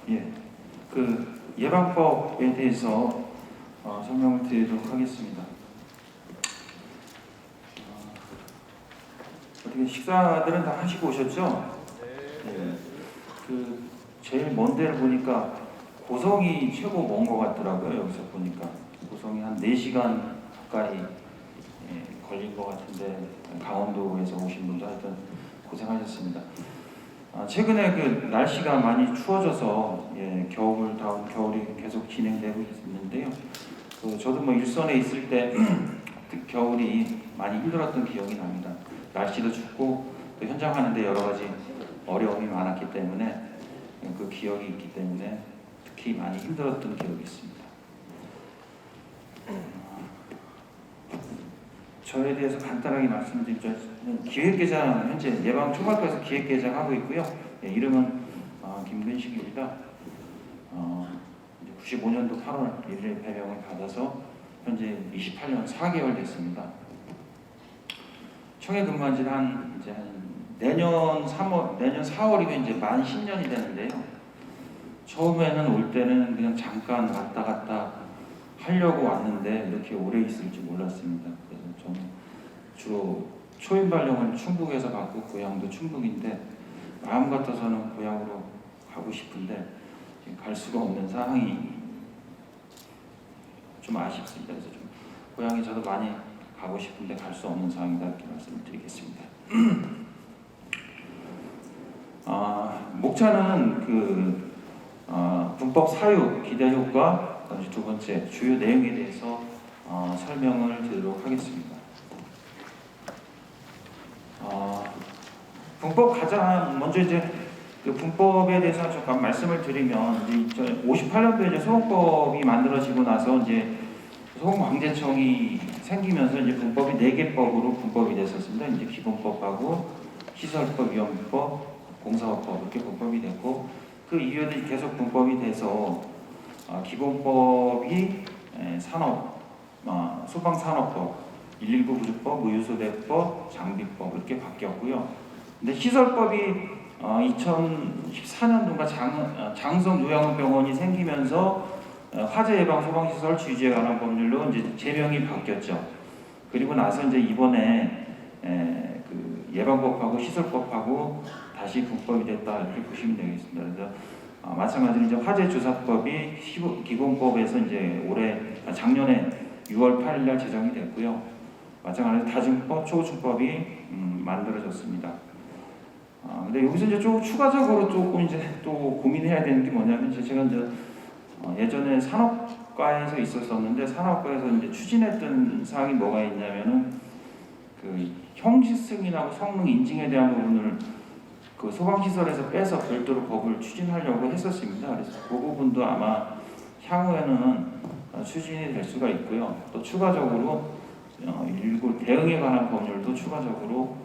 예, 예방법에 대해서 설명을 드리도록 하겠습니다. 어떻게 식사들은 다 하시고 오셨죠? 네. 제일 먼 데를 보니까 고성이 최고 먼 것 같더라고요. 여기서 보니까 고성이 한 4시간 가까이 걸린 것 같은데, 강원도에서 오신 분도 하여튼 고생하셨습니다. 최근에 날씨가 많이 추워져서 겨울다운 겨울이 계속 진행되고 있는데요. 저도 뭐 일선에 있을 때 겨울이 많이 힘들었던 기억이 납니다. 날씨도 춥고 또 현장 하는데 여러 가지 어려움이 많았기 때문에, 그 기억이 있기 때문에 특히 많이 힘들었던 기억이 있습니다. 저에 대해서 간단하게 말씀드리자면, 기획계장, 현재 예방총괄과에서 기획계장 하고 있고요. 이름은 김근식입니다. 95년도 8월 1일 배명을 받아서 현재 28년 4개월 됐습니다. 청에 근무한 지는 이제 내년 4월이면 이제 만 10년이 되는데요. 처음에는 올 때는 그냥 잠깐 왔다 갔다 하려고 왔는데 이렇게 오래 있을 줄 몰랐습니다. 그래서 저는 주로 초임 발령을 충북에서 받고 고향도 충북인데, 마음 같아서는 고향으로 가고 싶은데 지금 갈 수가 없는 상황이 좀 아쉽습니다. 그래서 좀 고향에 저도 많이 가고 싶은데 갈 수 없는 상황이다, 이렇게 말씀을 드리겠습니다. 목차는 분법 사유, 기대 효과, 두 번째 주요 내용에 대해서 설명을 드리도록 하겠습니다. 분법 가장 먼저 이제 분법에 대해서 잠깐 말씀을 드리면, 이제 58년도에 이제 소방법이 만들어지고 나서 이제 소방관제청이 생기면서 이제 분법이 4개법으로 분법이 됐었습니다. 이제 기본법하고 시설법, 위험법, 공사법 이렇게 분법이 됐고, 그 이후에도 계속 분법이 돼서 기본법이 소방산업법, 119 구조법, 의료소대법, 장비법 이렇게 바뀌었고요. 근데 시설법이 2014년도인가 장성 요양병원이 생기면서 화재 예방 소방시설 주지에 관한 법률로 이제 제명이 바뀌었죠. 그리고 나서 이제 이번에 예방법하고 시설법하고 다시 분법이 됐다, 이렇게 보시면 되겠습니다. 그래서 마찬가지로 이제 화재조사법이 기본법에서 이제 작년에 6월 8일 날 제정이 됐고요. 마찬가지로 다중법, 초중법이 만들어졌습니다. 근데 여기서 이제 좀 추가적으로 조금 이제 또 고민해야 되는 게 뭐냐면, 제가 이제 예전에 산업과에서 있었었는데, 산업과에서 이제 추진했던 사항이 뭐가 있냐면은 형식 승인하고 성능 인증에 대한 부분을 소방시설에서 빼서 별도로 법을 추진하려고 했었습니다. 그래서 그 부분도 아마 향후에는 추진이 될 수가 있고요. 또 추가적으로 119 대응에 관한 법률도 추가적으로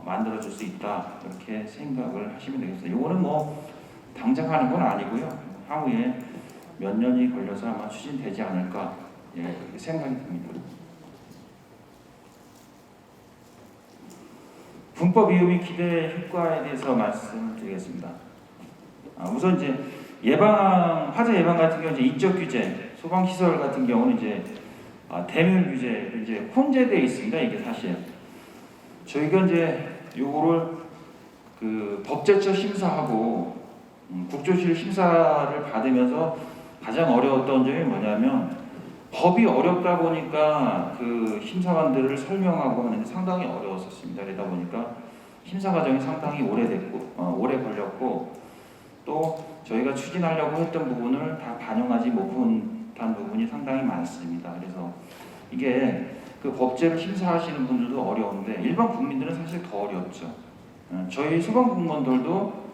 만들어줄 수 있다, 이렇게 생각을 하시면 되겠습니다. 이거는 뭐 당장 하는 건 아니고요. 향후에 몇 년이 걸려서 아마 추진되지 않을까, 그렇게 생각이 듭니다. 분법 이후의 기대 효과에 대해서 말씀드리겠습니다. 우선 이제 화재 예방 같은 경우 이제 인적 규제, 소방 시설 같은 경우는 이제 대면 규제 이제 혼재되어 있습니다. 이게 사실 저희가 이제 요거를 법제처 심사하고 국조실 심사를 받으면서 가장 어려웠던 점이 뭐냐면, 법이 어렵다 보니까 심사관들을 설명하고 하는데 상당히 어려웠었습니다. 그러다 보니까 심사 과정이 상당히 오래 걸렸고, 또 저희가 추진하려고 했던 부분을 다 반영하지 못한 부분이 상당히 많습니다. 그래서 이게 법제를 심사하시는 분들도 어려운데, 일반 국민들은 사실 더 어렵죠. 저희 소방공무원들도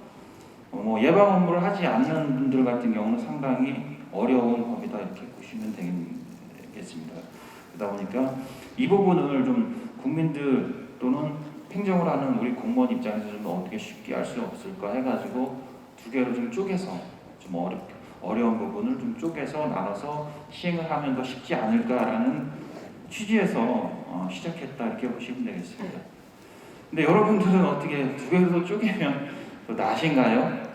예방 업무를 하지 않는 분들 같은 경우는 상당히 어려운 법이다, 이렇게 보시면 되겠습니다. 그러다 보니까 이 부분을 좀 국민들 또는 행정을 하는 우리 공무원 입장에서 좀 어떻게 쉽게 할 수 없을까 해가지고 두 개로 좀 쪼개서 좀 어려운 부분을 좀 쪼개서 나눠서 시행을 하면 더 쉽지 않을까라는 취지에서 시작했다 이렇게 보시면 되겠습니다. 근데 여러분들은 어떻게 두 개로 쪼개면 또 나신가요?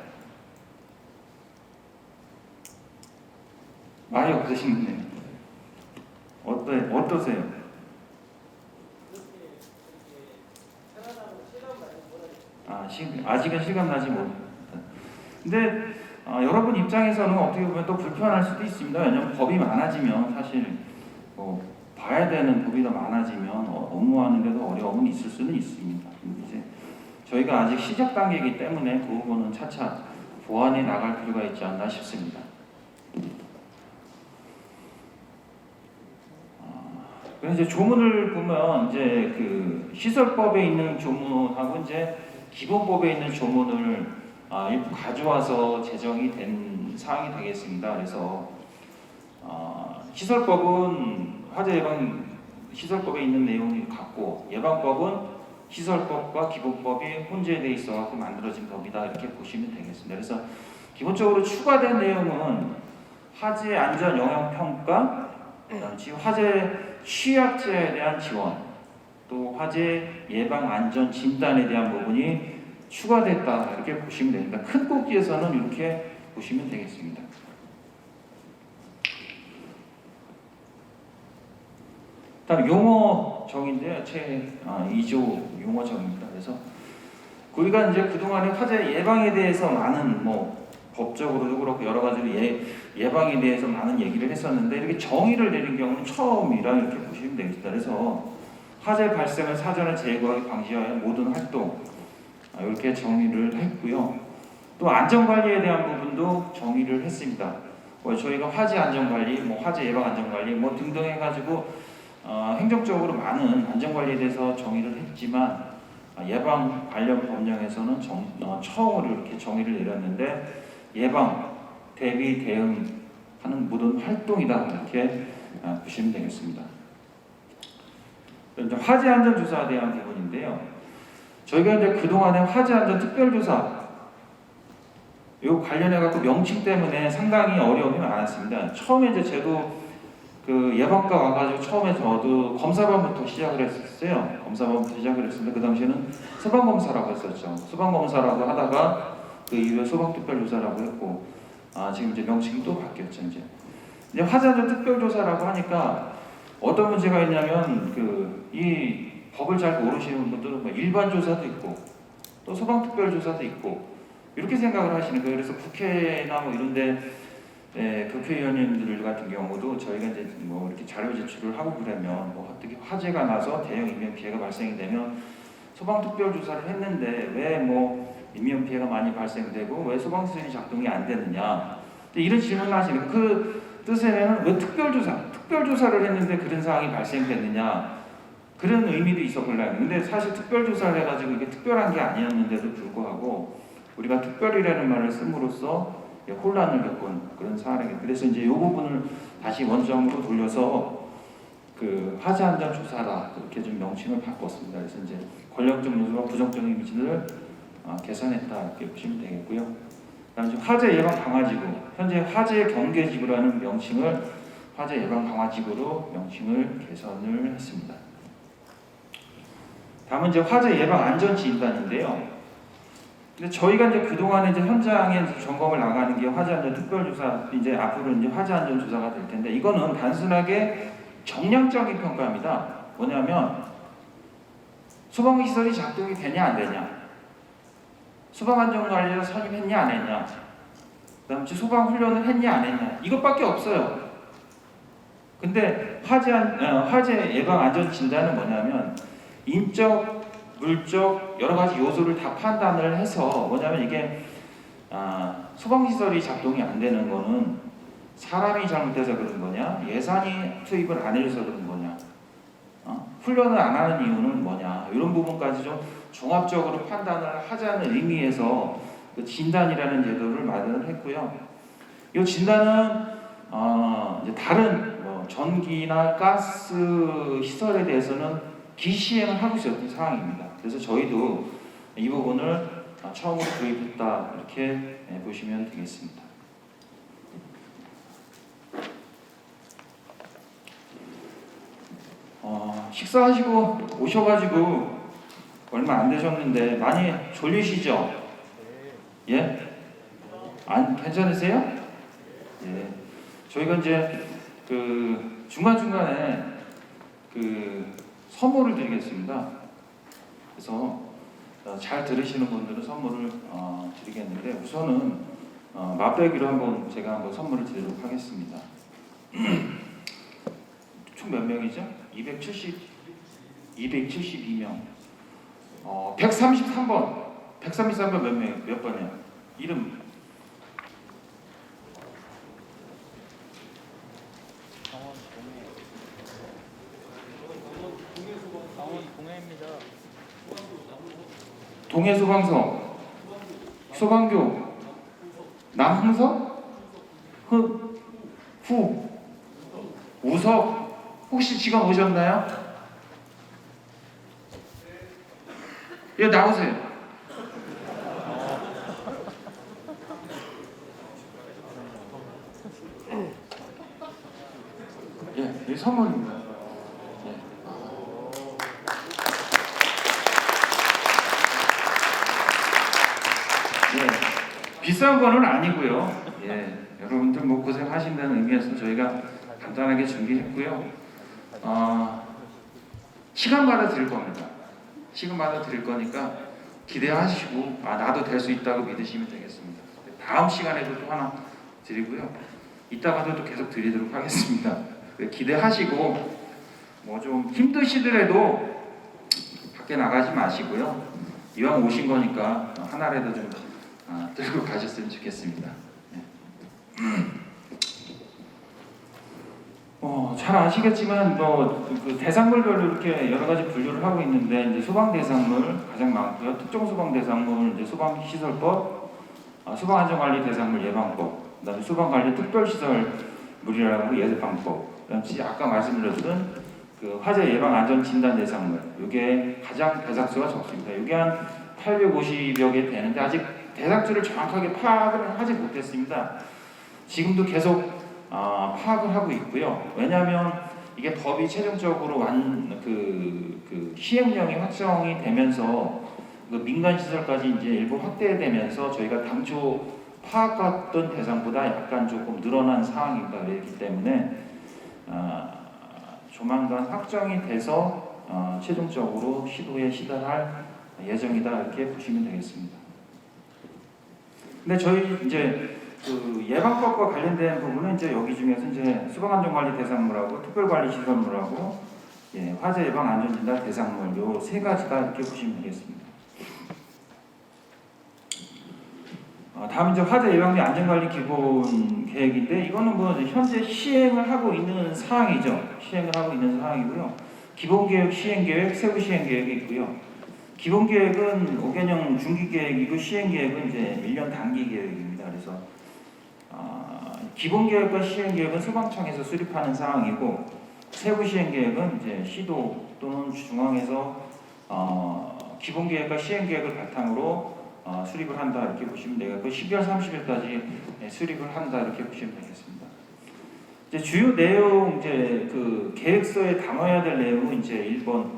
말이 없으시네요. 어떠세요? 아직은 실감 나지 못합니다. 근데 여러분 입장에서는 어떻게 보면 또 불편할 수도 있습니다. 왜냐하면 법이 많아지면 사실 봐야 되는 법이 더 많아지면 업무하는 데도 어려움은 있을 수는 있습니다. 근데 이제 저희가 아직 시작 단계이기 때문에 그 부분은 차차 보완해 나갈 필요가 있지 않나 싶습니다. 그래서 이제 조문을 보면 이제 그 시설법에 있는 조문하고 이제 기본법에 있는 조문을 일부 가져와서 제정이 된 사항이 되겠습니다. 그래서 시설법은 화재 예방 시설법에 있는 내용이 같고 예방법은 시설법과 기본법이 혼재되어 있어서 만들어진 법이다 이렇게 보시면 되겠습니다. 그래서 기본적으로 추가된 내용은 화재 안전 영향 평가, 지금 화재 취약자에 대한 지원, 또 화재 예방 안전 진단에 대한 부분이 추가됐다 이렇게 보시면 됩니다. 큰 꼭지에서는 이렇게 보시면 되겠습니다. 다음 용어 정인데요, 제 2조 용어 정입니다. 그래서 우리가 이제 그동안에 화재 예방에 대해서 많은 법적으로도 그렇고 여러 가지로 예방에 대해서 많은 얘기를 했었는데 이렇게 정의를 내린 경우는 처음이라 이렇게 보시면 되겠습니다. 그래서 화재 발생을 사전에 제거하기 방지하여 모든 활동 이렇게 정의를 했고요. 또 안전관리에 대한 부분도 정의를 했습니다. 저희가 화재 안전관리, 화재 예방 안전관리 등등 해가지고 행정적으로 많은 안전관리에 대해서 정의를 했지만 예방 관련 법령에서는 처음으로 이렇게 정의를 내렸는데 예방, 대비, 대응하는 모든 활동이다 이렇게 보시면 되겠습니다. 이제 화재 안전 조사에 대한 부분인데요. 저희가 이제 그동안에 화재 안전 특별조사 요 관련해 갖고 명칭 때문에 상당히 어려움이 많았습니다. 처음에 이제 저도 그 예방과 와가지고 처음에 저도 검사반부터 시작을 했었어요. 검사반부터 시작을 했었는데 그 당시에는 소방검사라고 했었죠. 소방검사라고 하다가 그 이후에 소방특별조사라고 했고 지금 이제 명칭이 또 바뀌었죠. 이제 화재안전 특별조사라고 하니까 어떤 문제가 있냐면 이 법을 잘 모르시는 분들은 일반 조사도 있고 또 소방특별조사도 있고 이렇게 생각을 하시는 거예요. 그래서 국회나 이런데 국회의원님들 같은 경우도 저희가 이제 이렇게 자료 제출을 하고 그러면 어떻게 화재가 나서 대형 인명 피해가 발생이 되면 소방특별조사를 했는데 왜 인명 피해가 많이 발생되고 왜 소방시설이 작동이 안 되느냐 이런 질문을 하시는 그 뜻에는 왜 특별조사를 했는데 그런 상황이 발생됐느냐 그런 의미도 있었걸라요. 근데 사실 특별조사를 해가지고 이게 특별한 게 아니었는데도 불구하고 우리가 특별이라는 말을 씀으로써 혼란을 겪은 그런 사례입니다. 그래서 이제 이 부분을 다시 원점으로 돌려서 그 화재 안전 조사다 그렇게 좀 명칭을 바꿨습니다. 그래서 이제 권력적 요소와 부정적 이미지를 개선했다 이렇게 보시면 되겠고요. 그다음에 화재 예방 강화지구, 현재 화재 경계지구라는 명칭을 화재 예방 강화지구로 명칭을 개선을 했습니다. 다음은 이제 화재 예방 안전 진단인데요. 근데 저희가 이제 그동안에 이제 현장에 점검을 나가는 게 화재 안전 특별조사, 이제 앞으로 이제 화재 안전 조사가 될 텐데 이거는 단순하게 정량적인 평가입니다. 뭐냐면 소방시설이 작동이 되냐 안 되냐, 소방안전관리를 선임했냐 안 했냐, 그다음에 소방훈련을 했냐 안 했냐 이것밖에 없어요. 근데 화재 예방 안전 진단은 뭐냐면 인적, 물적 여러 가지 요소를 다 판단을 해서 뭐냐면 이게 소방시설이 작동이 안 되는 거는 사람이 잘못돼서 그런 거냐, 예산이 투입을 안 해줘서 그런 거냐, 훈련을 안 하는 이유는 뭐냐 이런 부분까지 좀 종합적으로 판단을 하자는 의미에서 그 진단이라는 제도를 마련을 했고요. 이 진단은 이제 다른 전기나 가스 시설에 대해서는 기시행을 하고 있었던 상황입니다. 그래서 저희도 이 부분을 처음으로 도입했다 이렇게 보시면 되겠습니다. 식사하시고 오셔가지고 얼마 안 되셨는데 많이 졸리시죠? 예? 안 괜찮으세요? 예. 저희가 이제 그 중간중간에 그 선물을 드리겠습니다. 그래서 잘 들으시는 분들은 선물을 드리겠는데 우선은 맛배기로 제가 한번 선물을 드리도록 하겠습니다. 총 몇 명이죠? 272명. 133번. 133번 몇 번이에요? 이름. 강원 동해입니다. 동해소방서, 소방교, 남흥서, 우석. 혹시 지금 오셨나요? 예, 나오세요. 예, 이 선물입니다. 예, 비싼 거는 아니고요. 예, 여러분들 뭐 고생하신다는 의미에서 저희가 간단하게 준비했고요. 시간마다 드릴 겁니다. 시간마다 드릴 거니까 기대하시고 나도 될 수 있다고 믿으시면 되겠습니다. 다음 시간에도 또 하나 드리고요. 이따가도 또 계속 드리도록 하겠습니다. 기대하시고 뭐 좀 힘드시더라도 밖에 나가지 마시고요. 이왕 오신 거니까 하나라도 좀 들고 가셨으면 좋겠습니다. 잘 아시겠지만 그 대상물별로 이렇게 여러 가지 분류를 하고 있는데 이제 소방 대상물 가장 많고요. 특정 소방 대상물 이제 소방 시설법, 소방 안전관리 대상물 예방법, 그다음에 소방 관리 특별 시설물이라고 예방법, 그다음에 아까 말씀드렸던 그 화재 예방 안전 진단 대상물, 이게 가장 대상수가 적습니다. 이게 한 850여 개 되는데 아직 대상수를 정확하게 파악을 하지 못했습니다. 지금도 계속 파악을 하고 있고요. 왜냐하면 이게 법이 최종적으로 그 시행령이 확정이 되면서 그 민간 시설까지 이제 일부 확대되면서 저희가 당초 파악했던 대상보다 약간 조금 늘어난 상황입니다. 그렇기 때문에 조만간 확정이 돼서 최종적으로 시도에 시달할 예정이다 이렇게 보시면 되겠습니다. 근데 저희 이제 그 예방법과 관련된 부분은 이제 여기 중에서 이제 소방안전관리 대상물하고 특별관리시설물하고 화재 예방 안전진단 대상물 요 세 가지다 이렇게 보시면 되겠습니다. 다음 이제 화재 예방 및 안전관리 기본 계획인데 이거는 뭐 현재 시행을 하고 있는 사항이죠. 시행을 하고 있는 사항이고요. 기본 계획, 시행 계획, 세부 시행 계획이 있고요. 기본 계획은 5개년 중기 계획이고 시행 계획은 이제 1년 단기 계획입니다. 그래서 기본 계획과 시행 계획은 소방청에서 수립하는 사항이고 세부 시행 계획은 이제 시도 또는 중앙에서 기본 계획과 시행 계획을 바탕으로 수립을 한다 이렇게 보시면 되겠고 12월 30일까지 수립을 한다 이렇게 보시면 되겠습니다. 이제 주요 내용 이제 그 계획서에 담아야 될 내용은 이제 1번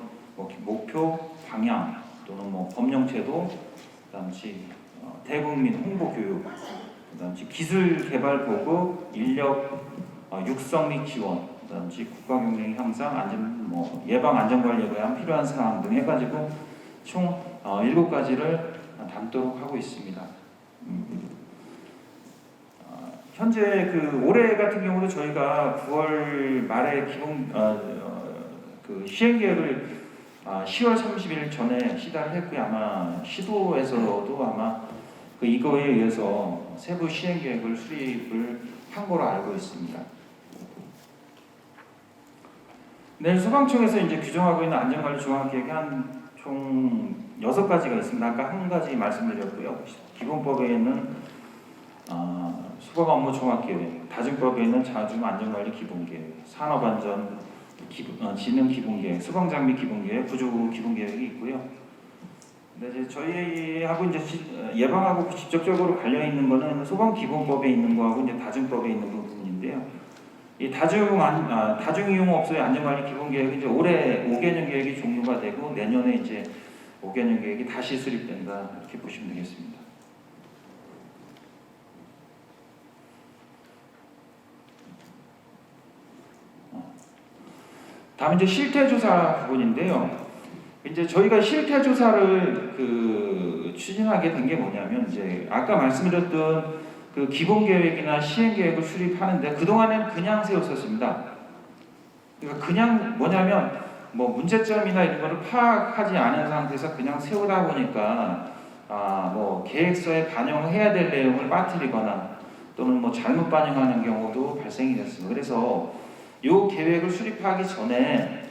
목표 방향 또는 뭐 법령 제도, 그다음에 대국민 홍보 교육, 그다음에 기술 개발 보급, 인력 육성 및 지원, 그다음에 국가 경쟁 향상, 예방 안전관리에 대한 필요한 사항 등 해가지고 총 7가지를 담도록 하고 있습니다. 현재 그 올해 같은 경우도 저희가 9월 말에 기본 그 시행 계획을 10월 30일 전에 시달을 했고요. 아마 시도에서도 아마 그 이거에 의해서 세부 시행 계획을 수립을 한 거로 알고 있습니다. 내일 소방청에서 이제 규정하고 있는 안전관리 종합계획이 한 총 6가지가 있습니다. 아까 한 가지 말씀드렸고요. 기본법에 있는 소방 업무 종합계획, 다중법에 있는 자중 안전관리 기본계획, 산업안전 진흥 기본계획, 소방장비 기본계획, 구조구 기본계획이 있고요. 근데 이제 저희하고 이제 예방하고 직접적으로 관련 있는 거는 소방기본법에 있는 거하고 이제 다중법에 있는 부분인데요. 이 다중이용업소의 안전관리 기본계획이 이제 올해 5개년 계획이 종료가 되고 내년에 이제 5개년 계획이 다시 수립된다 이렇게 보시면 되겠습니다. 다음 이제 실태조사 부분인데요. 이제 저희가 실태조사를 추진하게 된 게 뭐냐면 이제 아까 말씀드렸던 그 기본계획이나 시행계획을 수립하는데 그동안에는 그냥 세웠었습니다. 그러니까 그냥 뭐냐면 뭐 문제점이나 이런 거를 파악하지 않은 상태에서 그냥 세우다 보니까 뭐 계획서에 반영해야 될 내용을 빠뜨리거나 또는 뭐 잘못 반영하는 경우도 발생이 됐습니다. 그래서 이 계획을 수립하기 전에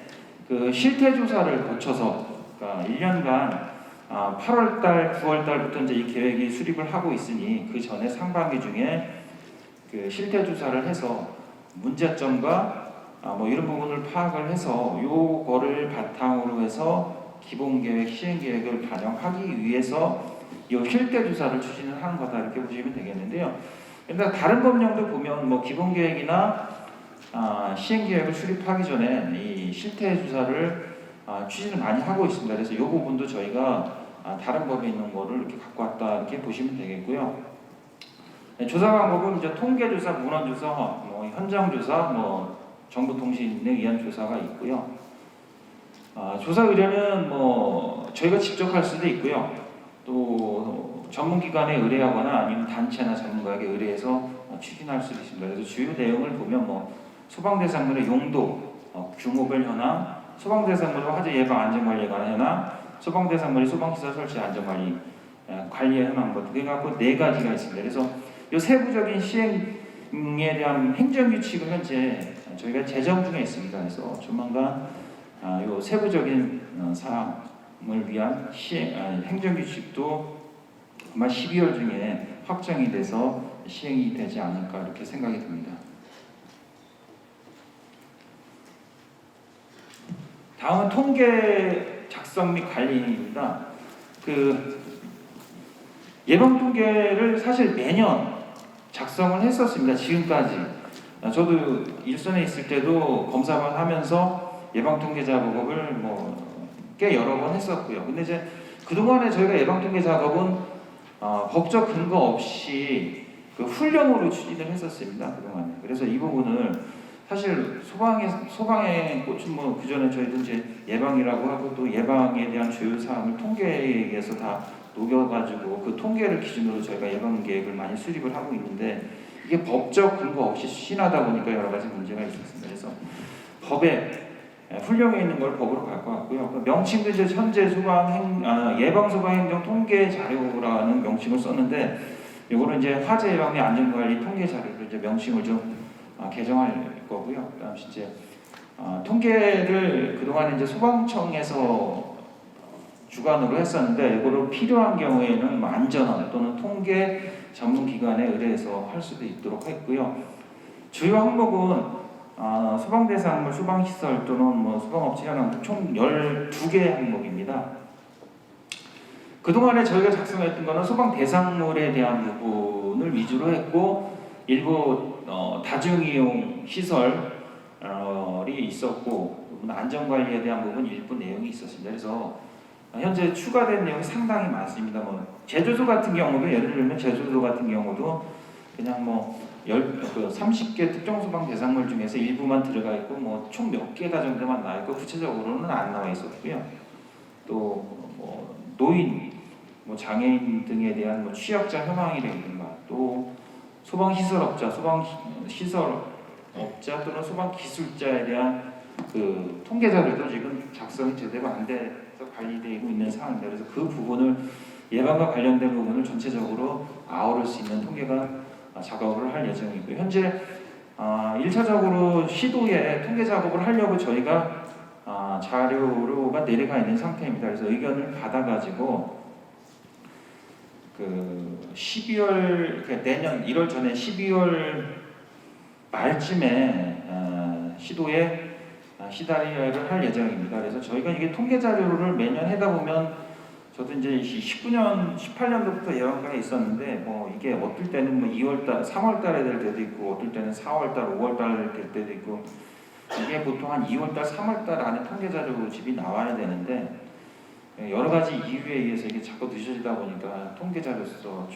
그 실태조사를 거쳐서 그러니까 1년간 8월달, 9월달부터 이제 이 계획이 수립을 하고 있으니 그 전에 상반기 중에 그 실태조사를 해서 문제점과 뭐 이런 부분을 파악을 해서 요거를 바탕으로 해서 기본계획, 시행계획을 반영하기 위해서 이 실태조사를 추진을 하는 거다 이렇게 보시면 되겠는데요. 그러니까 다른 법령도 보면 뭐 기본계획이나 시행계획을 수립하기 전에 이 실태조사를 추진을 많이 하고 있습니다. 그래서 이 부분도 저희가 다른 법에 있는 거를 이렇게 갖고 왔다 이렇게 보시면 되겠고요. 조사 방법은 이제 통계조사, 문헌조사, 뭐 현장조사, 뭐 정보통신에 의한 조사가 있고요. 조사 의뢰는 뭐 저희가 직접 할 수도 있고요. 또 전문기관에 의뢰하거나 아니면 단체나 전문가에게 의뢰해서 추진할 수도 있습니다. 그래서 주요 내용을 보면 뭐 소방대상물의 용도, 규모별 현황, 소방대상물의 화재 예방 안전관리에 관한 현황, 소방대상물의 소방시설 설치 안전관리 관리의 현황 뭐 그래갖고 4가지가 있습니다. 그래서 이 세부적인 시행에 대한 행정규칙을 현재 저희가 제정 중에 있습니다. 그래서 조만간 이 세부적인 사항을 위한 행정규칙도 아마 12월 중에 확정이 돼서 시행이 되지 않을까 이렇게 생각이 듭니다. 다음은 통계 작성 및 관리입니다. 예방 통계를 사실 매년 작성을 했었습니다. 지금까지. 저도 일선에 있을 때도 검사만 하면서 예방 통계 작업을 꽤 여러 번 했었고요. 근데 이제 그동안에 저희가 예방 통계 작업은 법적 근거 없이 훈령으로 추진을 했었습니다. 그동안에. 그래서 이 부분을 사실 소방의 꽃은 그 전에 저희도 이제 예방이라고 하고 또 예방에 대한 주요 사항을 통계에서 다 녹여가지고 그 통계를 기준으로 저희가 예방 계획을 많이 수립을 하고 있는데 이게 법적 근거 없이 추진하다 보니까 여러 가지 문제가 있었습니다. 그래서 법에 훈령에 있는 걸 법으로 갖고 왔고요. 명칭도 이제 현재 예방 소방 행정 통계 자료라는 명칭을 썼는데 이거는 이제 화재 예방 및 안전관리 통계 자료로 이제 명칭을 좀 개정할 거고요. 그다음 이제 통계를 그동안 이제 소방청에서 주관으로 했었는데 이거를 필요한 경우에는 안전원 또는 통계 전문기관에 의뢰해서 할 수도 있도록 했고요. 주요 항목은 소방대상물, 소방시설 또는 소방업체 현황 총 12개 항목입니다. 그동안에 저희가 작성했던 거는 소방대상물에 대한 부분을 위주로 했고 일부 다중이용 시설이 있었고 안전관리에 대한 부분 일부 내용이 있었습니다. 그래서 현재 추가된 내용이 상당히 많습니다. 제주도 같은 경우도 예를 들면 제주도 같은 경우도 그냥 30개 특정 소방 대상물 중에서 일부만 들어가 있고 총 몇 개가 정도만 나와 있고 구체적으로는 안 나와 있었고요. 또 노인, 장애인 등에 대한 취약자 현황이라든가 또 소방시설업자 또는 소방기술자에 대한 통계 자료도 지금 작성이 제대로 안 돼서 관리되고 있는 상황입니다. 그래서 그 부분을 예방과 관련된 부분을 전체적으로 아우를 수 있는 통계가 작업을 할 예정이고요. 현재 1차적으로 시도에 통계 작업을 하려고 저희가 자료가 내려가 있는 상태입니다. 그래서 의견을 받아가지고 12월 내년 1월 전에 12월 말쯤에 시도에 시달을 할 예정입니다. 그래서 저희가 이게 통계 자료를 매년 하다 보면 저도 이제 19년, 18년도부터 예방과에 있었는데 뭐 이게 어떨 때는 뭐 2월달, 3월달에 될 때도 있고 어떨 때는 4월달, 5월달 될 때도 있고 이게 보통 한 2월달, 3월달 안에 통계자료집이 나와야 되는데 여러 가지 이유에 의해서 이게 자꾸 늦어지다 보니까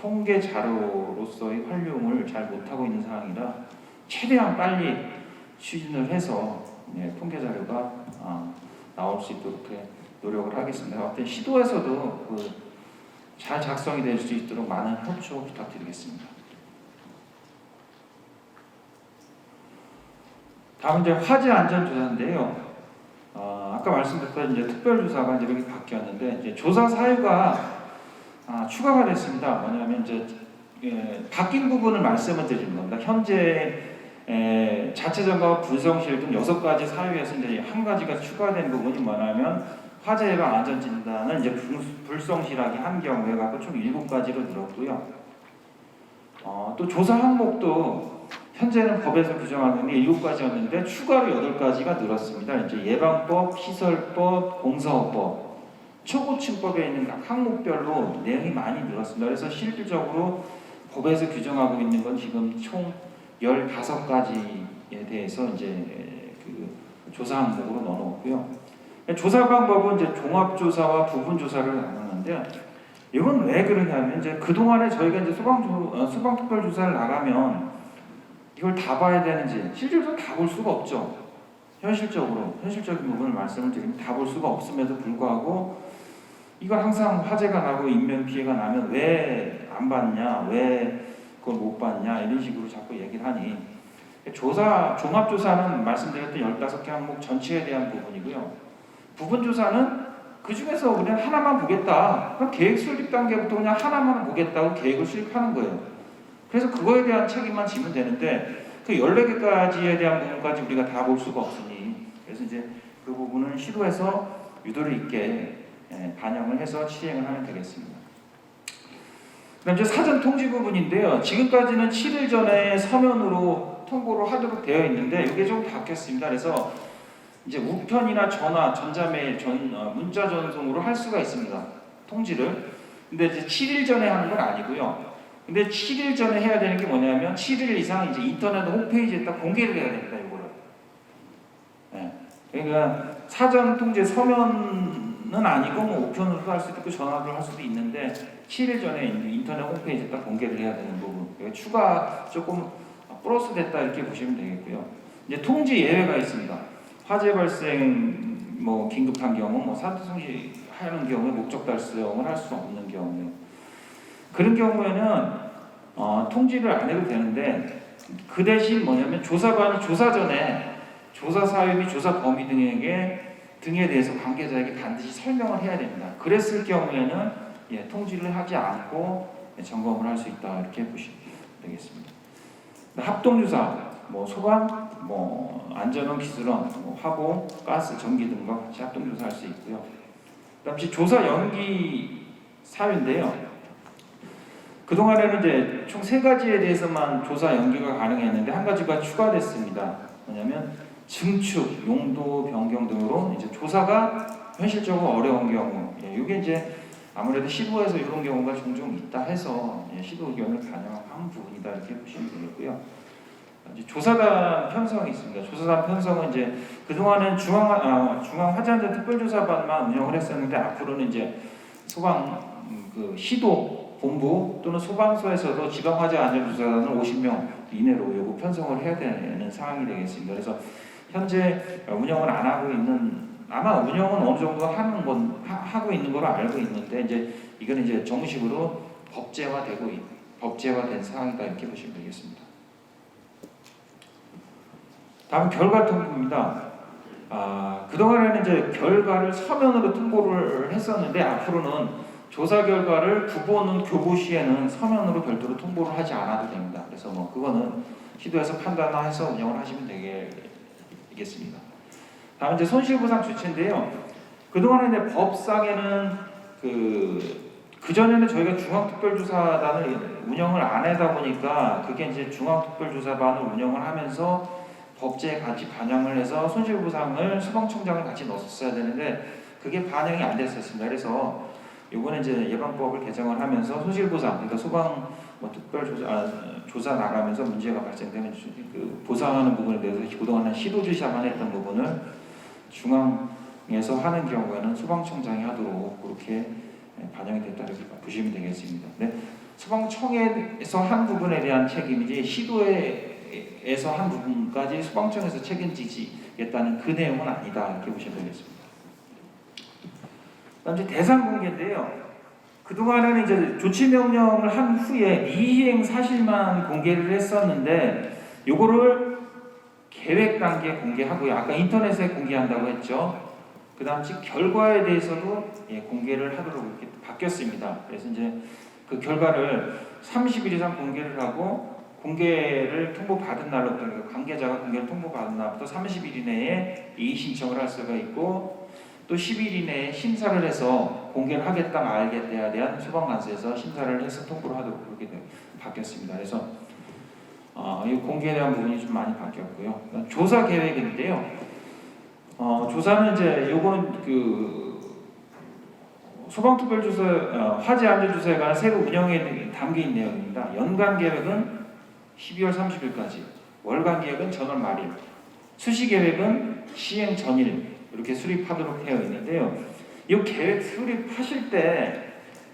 통계자료로서의 활용을 잘 못하고 있는 상황이라 최대한 빨리 추진을 해서 통계자료가 나올 수 있도록 그렇게 노력을 하겠습니다. 어떤 시도에서도 잘 작성이 될 수 있도록 많은 협조 부탁드리겠습니다. 다음 이제 화재 안전 조사인데요. 아까 말씀드렸던 이제 특별조사가 이제 이렇게 바뀌었는데 이제 조사 사유가 추가가 됐습니다. 뭐냐면 이제 바뀐 부분을 말씀을 드리는 겁니다. 현재 자체 점검 불성실 등 6가지 사유에서 이제 한 가지가 추가된 부분이 뭐냐면 화재 예방 안전 진단은 이제 불성실하게 한 경우에 갖고 총 7가지로 늘었고요. 또 조사 항목도 현재는 법에서 규정하고 있는 7가지였는데 추가로 8가지가 늘었습니다. 이제 예방법, 시설법, 공사업법, 초고층법에 있는 각 항목별로 내용이 많이 늘었습니다. 그래서 실질적으로 법에서 규정하고 있는 건 지금 총 15가지에 대해서 이제 그 조사 항목으로 넣어놓고요. 조사 방법은 이제 종합조사와 부분조사를 나누는데 이건 왜 그러냐면 이제 그 동안에 저희가 이제 소방특별조사를 나가면 이걸 다 봐야 되는지 실질적으로 다 볼 수가 없죠. 현실적인 부분을 말씀을 드리면 다 볼 수가 없음에도 불구하고 이걸 항상 화재가 나고 인명 피해가 나면 왜 안 봤냐, 왜 그걸 못 봤냐 이런 식으로 자꾸 얘기를 하니 종합조사는 말씀드렸던 15개 항목 전체에 대한 부분이고요. 부분조사는 그 중에서 그냥 하나만 보겠다. 그럼 계획 수립 단계부터 그냥 하나만 보겠다고 계획을 수립하는 거예요. 그래서 그거에 대한 책임만 지면 되는데 그 14개까지에 대한 부분까지 우리가 다 볼 수가 없으니 그래서 이제 그 부분은 시도해서 유도를 있게 반영을 해서 시행을 하면 되겠습니다. 그다음 이제 사전 통지 부분인데요. 지금까지는 7일 전에 서면으로 통보를 하도록 되어 있는데 이게 좀 바뀌었습니다. 그래서 이제 우편이나 전화, 전자메일, 문자 전송으로 할 수가 있습니다. 통지를. 근데 이제 7일 전에 하는 건 아니고요. 근데 7일 전에 해야 되는 게 뭐냐면 7일 이상 이제 인터넷 홈페이지에다 공개를 해야 됩니다. 이거를. 네. 그러니까 사전 통지 서면은 아니고 뭐 우편으로도 할 수도 있고 전화로 할 수도 있는데 7일 전에 인터넷 홈페이지에다 공개를 해야 되는 부분. 추가 조금 플러스 됐다 이렇게 보시면 되겠고요. 이제 통지 예외가 있습니다. 화재 발생 뭐 긴급한 경우, 뭐 사투통지 하는 경우에 목적 달성을 할 수 없는 경우, 그런 경우에는 통지를 안 해도 되는데 그 대신 뭐냐면 조사관이 조사 전에 조사 사유 및 조사 범위 등에 대해서 관계자에게 반드시 설명을 해야 됩니다. 그랬을 경우에는 통지를 하지 않고 점검을 할 수 있다 이렇게 보시면 되겠습니다. 합동조사, 뭐 소방, 뭐 안전원, 기술원, 뭐 화보, 가스, 전기 등과 같이 합동조사할 수 있고요. 그다음 조사 연기 사유인데요. 그동안에는 이제 총 3가지에 대해서만 조사 연기가 가능했는데 한 가지가 추가됐습니다. 뭐냐면 증축, 용도 변경 등으로 이제 조사가 현실적으로 어려운 경우, 이게 이제 아무래도 시도에서 이런 경우가 종종 있다 해서 시도 의견을 반영한 부분이다 이렇게 보시면 되겠고요. 이제 조사단 편성이 있습니다. 조사단 편성은 이제 그동안은 중앙 화재안전 특별조사반만 운영을 했었는데 앞으로는 이제 소방 시도 본부 또는 소방서에서도 지방 화재 안전조사단을 50명 이내로 요구 편성을 해야 되는 상황이 되겠습니다. 그래서 현재 운영을 안 하고 있는, 아마 운영은 어느 정도 하고 있는 걸로 알고 있는데 이제 이거는 이제 정식으로 법제화된 상황이다 이렇게 보시면 되겠습니다. 다음 결과 통보입니다. 그동안에는 이제 결과를 서면으로 통보를 했었는데 앞으로는 조사 결과를 부보는 교부 시에는 서면으로 별도로 통보를 하지 않아도 됩니다. 그래서 뭐 그거는 시도해서 판단해서 운영을 하시면 되겠습니다. 다음 이제 손실보상 조치인데요. 그동안에 법상에는 그전에는 저희가 중앙특별조사단을 운영을 안 하다 보니까 그게 이제 중앙특별조사반을 운영을 하면서 법제에 같이 반영을 해서 손실보상을 소방청장을 같이 넣었어야 되는데 그게 반영이 안 됐었습니다. 그래서 요번에 이제 예방법을 개정을 하면서 소실보상, 그러니까 소방 뭐 조사 나가면서 문제가 발생되면 그 보상하는 부분에 대해서 그동안 시도주의자만 했던 부분을 중앙에서 하는 경우에는 소방청장이 하도록 그렇게 반영이 됐다고 보시면 되겠습니다. 네, 소방청에서 한 부분에 대한 책임이지 시도에서 한 부분까지 소방청에서 책임지겠다는 그 내용은 아니다 이렇게 보시면 되겠습니다. 그다음 이제 대상 공개인데요. 그동안에는 이제 조치 명령을 한 후에 미이행 사실만 공개를 했었는데 요거를 계획 단계 공개하고요. 아까 인터넷에 공개한다고 했죠. 그다음 결과에 대해서도 공개를 하도록 이렇게 바뀌었습니다. 그래서 이제 그 결과를 30일 이상 공개를 하고 공개를 통보받은 날로부터 그러니까 관계자가 공개를 통보받은 날부터 30일 이내에 이의 신청을 할 수가 있고 또 10일 이내에 심사를 해서 공개를 하겠다 말겠다에 대한 소방관서에서 심사를 해서 통보를 하도록 그렇게 바뀌었습니다. 그래서 이 공개에 대한 부분이 좀 많이 바뀌었고요. 조사 계획인데요. 조사는 이제 요거는 그 소방특별조사 화재 안전조사에 관한 세부 운영에 담긴 내용입니다. 연간 계획은 12월 30일까지, 월간 계획은 전월 말일, 수시 계획은 시행 전일 이렇게 수립하도록 되어 있는데요. 이 계획 수립하실 때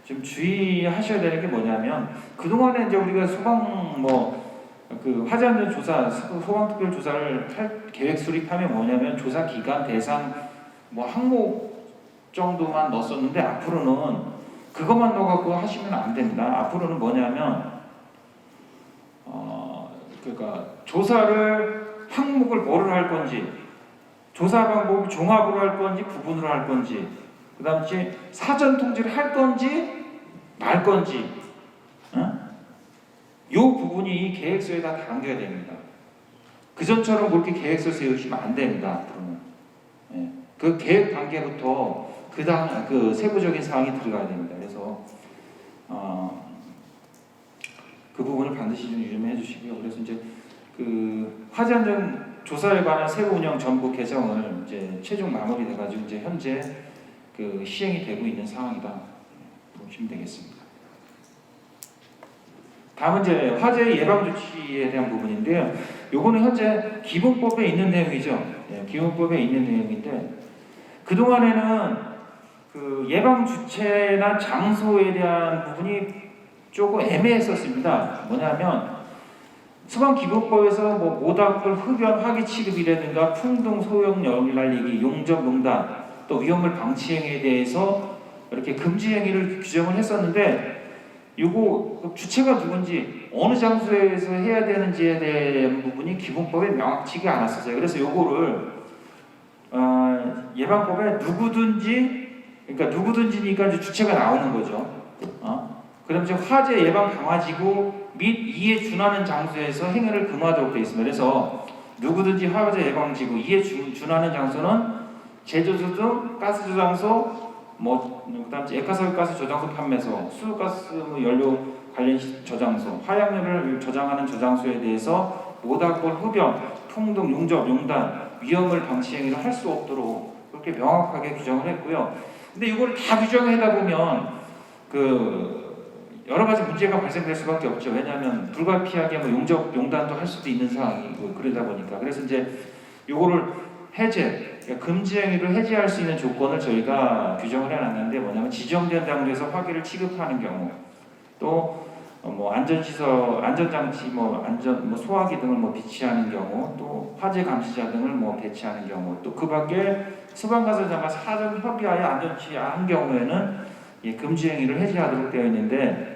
좀 주의하셔야 되는 게 뭐냐면 그동안에 이제 우리가 소방 그 화재 안전 조사, 소방 특별 조사를 할 계획 수립하면 뭐냐면 조사 기간, 대상, 항목 정도만 넣었었는데 앞으로는 그것만 넣어갖고 하시면 안 됩니다. 앞으로는 뭐냐면 그러니까 조사를 항목을 뭐를 할 건지, 조사 방법을 종합으로 할 건지 구분으로 할 건지, 그 다음에 사전 통지를 할 건지 말 건지, 이 부분이 이 계획서에 다 담겨야 됩니다. 그전처럼 그렇게 계획서 세우시면 안 됩니다. 앞으로는. 그 계획 단계부터 그 세부적인 사항이 들어가야 됩니다. 그래서 그 부분을 반드시 좀 유념해 주시고요. 그래서 이제 그 화재 안전 조사에 관한 세부 운영 전부 개정을 이제 최종 마무리돼 가지고 이제 현재 그 시행이 되고 있는 상황이다 보시면 되겠습니다. 다음은 이제 화재 예방 조치에 대한 부분인데요. 요거는 현재 기본법에 있는 내용이죠. 기본법에 있는 내용인데 그동안에는 그 예방 주체나 장소에 대한 부분이 조금 애매했었습니다. 뭐냐면 소방기본법에서 모닥불, 흡연, 화기 취급이라든가 풍등, 소형 열 날리기, 용접, 농단, 또 위험물 방치 행위에 대해서 이렇게 금지 행위를 규정을 했었는데 요거 주체가 누군지 어느 장소에서 해야 되는지에 대한 부분이 기본법에 명확치가 않았었어요. 그래서 요거를 예방법에 누구든지니까 이제 주체가 나오는 거죠. 그다음 이제 화재 예방 강화지구 및 이에 준하는 장소에서 행위를 금하도록 되어 있습니다. 그래서 누구든지 화재 예방지구 이에 준하는 장소는 제조소 등 가스 저장소, 그다음 액화석유가스 저장소 판매소, 수소가스 연료 관련 저장소, 화약류를 저장하는 저장소에 대해서 모닥불, 흡연, 풍등, 용접, 용단, 위험을 방치 행위를 할 수 없도록 그렇게 명확하게 규정을 했고요. 근데 이걸 다 규정하다 보면 여러 가지 문제가 발생될 수밖에 없죠. 왜냐하면 불가피하게 용접, 용단도 할 수도 있는 상황이고 그러다 보니까. 그래서 이제 요거를 그러니까 금지 행위를 해제할 수 있는 조건을 저희가 규정을 해놨는데 뭐냐면 지정된 장소에서 화기를 취급하는 경우, 또 안전시설, 안전장치, 소화기 등을 비치하는 경우, 또 화재 감시자 등을 배치하는 경우, 또 그밖에 소방관서장과 사전 협의하에 안전치한 경우에는 금지 행위를 해제하도록 되어 있는데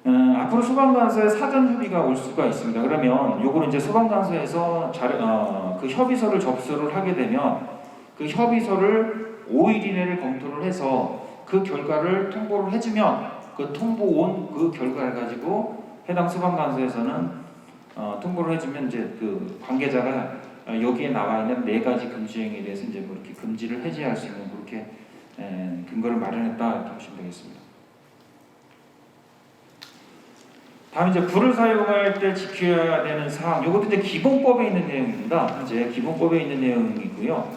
앞으로 소방관서에 사전 협의가 올 수가 있습니다. 그러면 요거는 이제 소방관서에서 그 협의서를 접수를 하게 되면 그 협의서를 5일 이내를 검토를 해서 그 결과를 통보를 해주면 그 통보 온 그 결과를 가지고 해당 소방관서에서는 통보를 해주면 이제 그 관계자가 여기에 나와 있는 4가지 금지 행위에 대해서 이제 이렇게 금지를 해제할 수 있는 그렇게 근거를 마련했다 이렇게 보시면 되겠습니다. 다음 이제 불을 사용할 때 지켜야 되는 사항, 이것도 이제 기본법에 있는 내용입니다. 현재 기본법에 있는 내용이고요.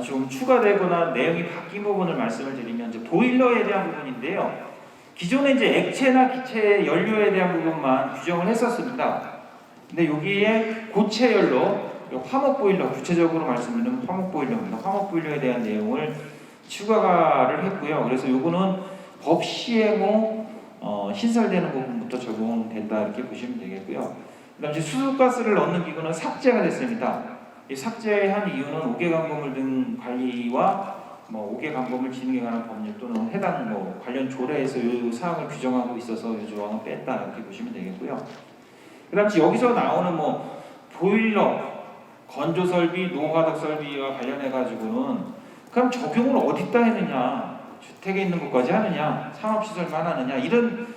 좀 추가되거나 내용이 바뀐 부분을 말씀을 드리면 이제 보일러에 대한 부분인데요. 기존에 이제 액체나 기체 연료에 대한 부분만 규정을 했었습니다. 근데 여기에 고체 연료, 화목 보일러, 구체적으로 말씀드리면 화목 보일러입니다. 화목 보일러에 대한 내용을 추가를 했고요. 그래서 요거는 법 시행 후 신설되는 부분부터 적용된다 이렇게 보시면 되겠고요. 그다음 이제 수소가스를 넣는 기구는 삭제가 됐습니다. 이 삭제한 이유는 옥외 강보물 등 관리와 옥외 강보물 진흥에 관한 법률 또는 해당 관련 조례에서 이 사항을 규정하고 있어서 이 조항은 뺐다 이렇게 보시면 되겠고요. 그다음 여기서 나오는 보일러, 건조 설비, 노화덕 설비와 관련해 가지고는 그럼 적용을 어디다 했느냐, 주택에 있는 것까지 하느냐, 상업시설만 하느냐 이런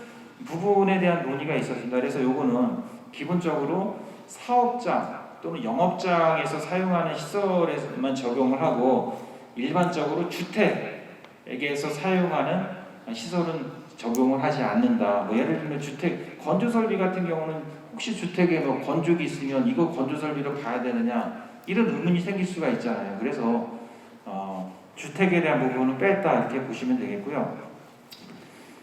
부분에 대한 논의가 있었습니다. 그래서 요거는 기본적으로 사업장 또는 영업장에서 사용하는 시설에만 적용을 하고 일반적으로 주택에서 사용하는 시설은 적용을 하지 않는다. 예를 들면 주택 건조 설비 같은 경우는 혹시 주택에 건조기 있으면 이거 건조 설비로 봐야 되느냐 이런 의문이 생길 수가 있잖아요. 그래서 주택에 대한 부분은 뺐다 이렇게 보시면 되겠고요.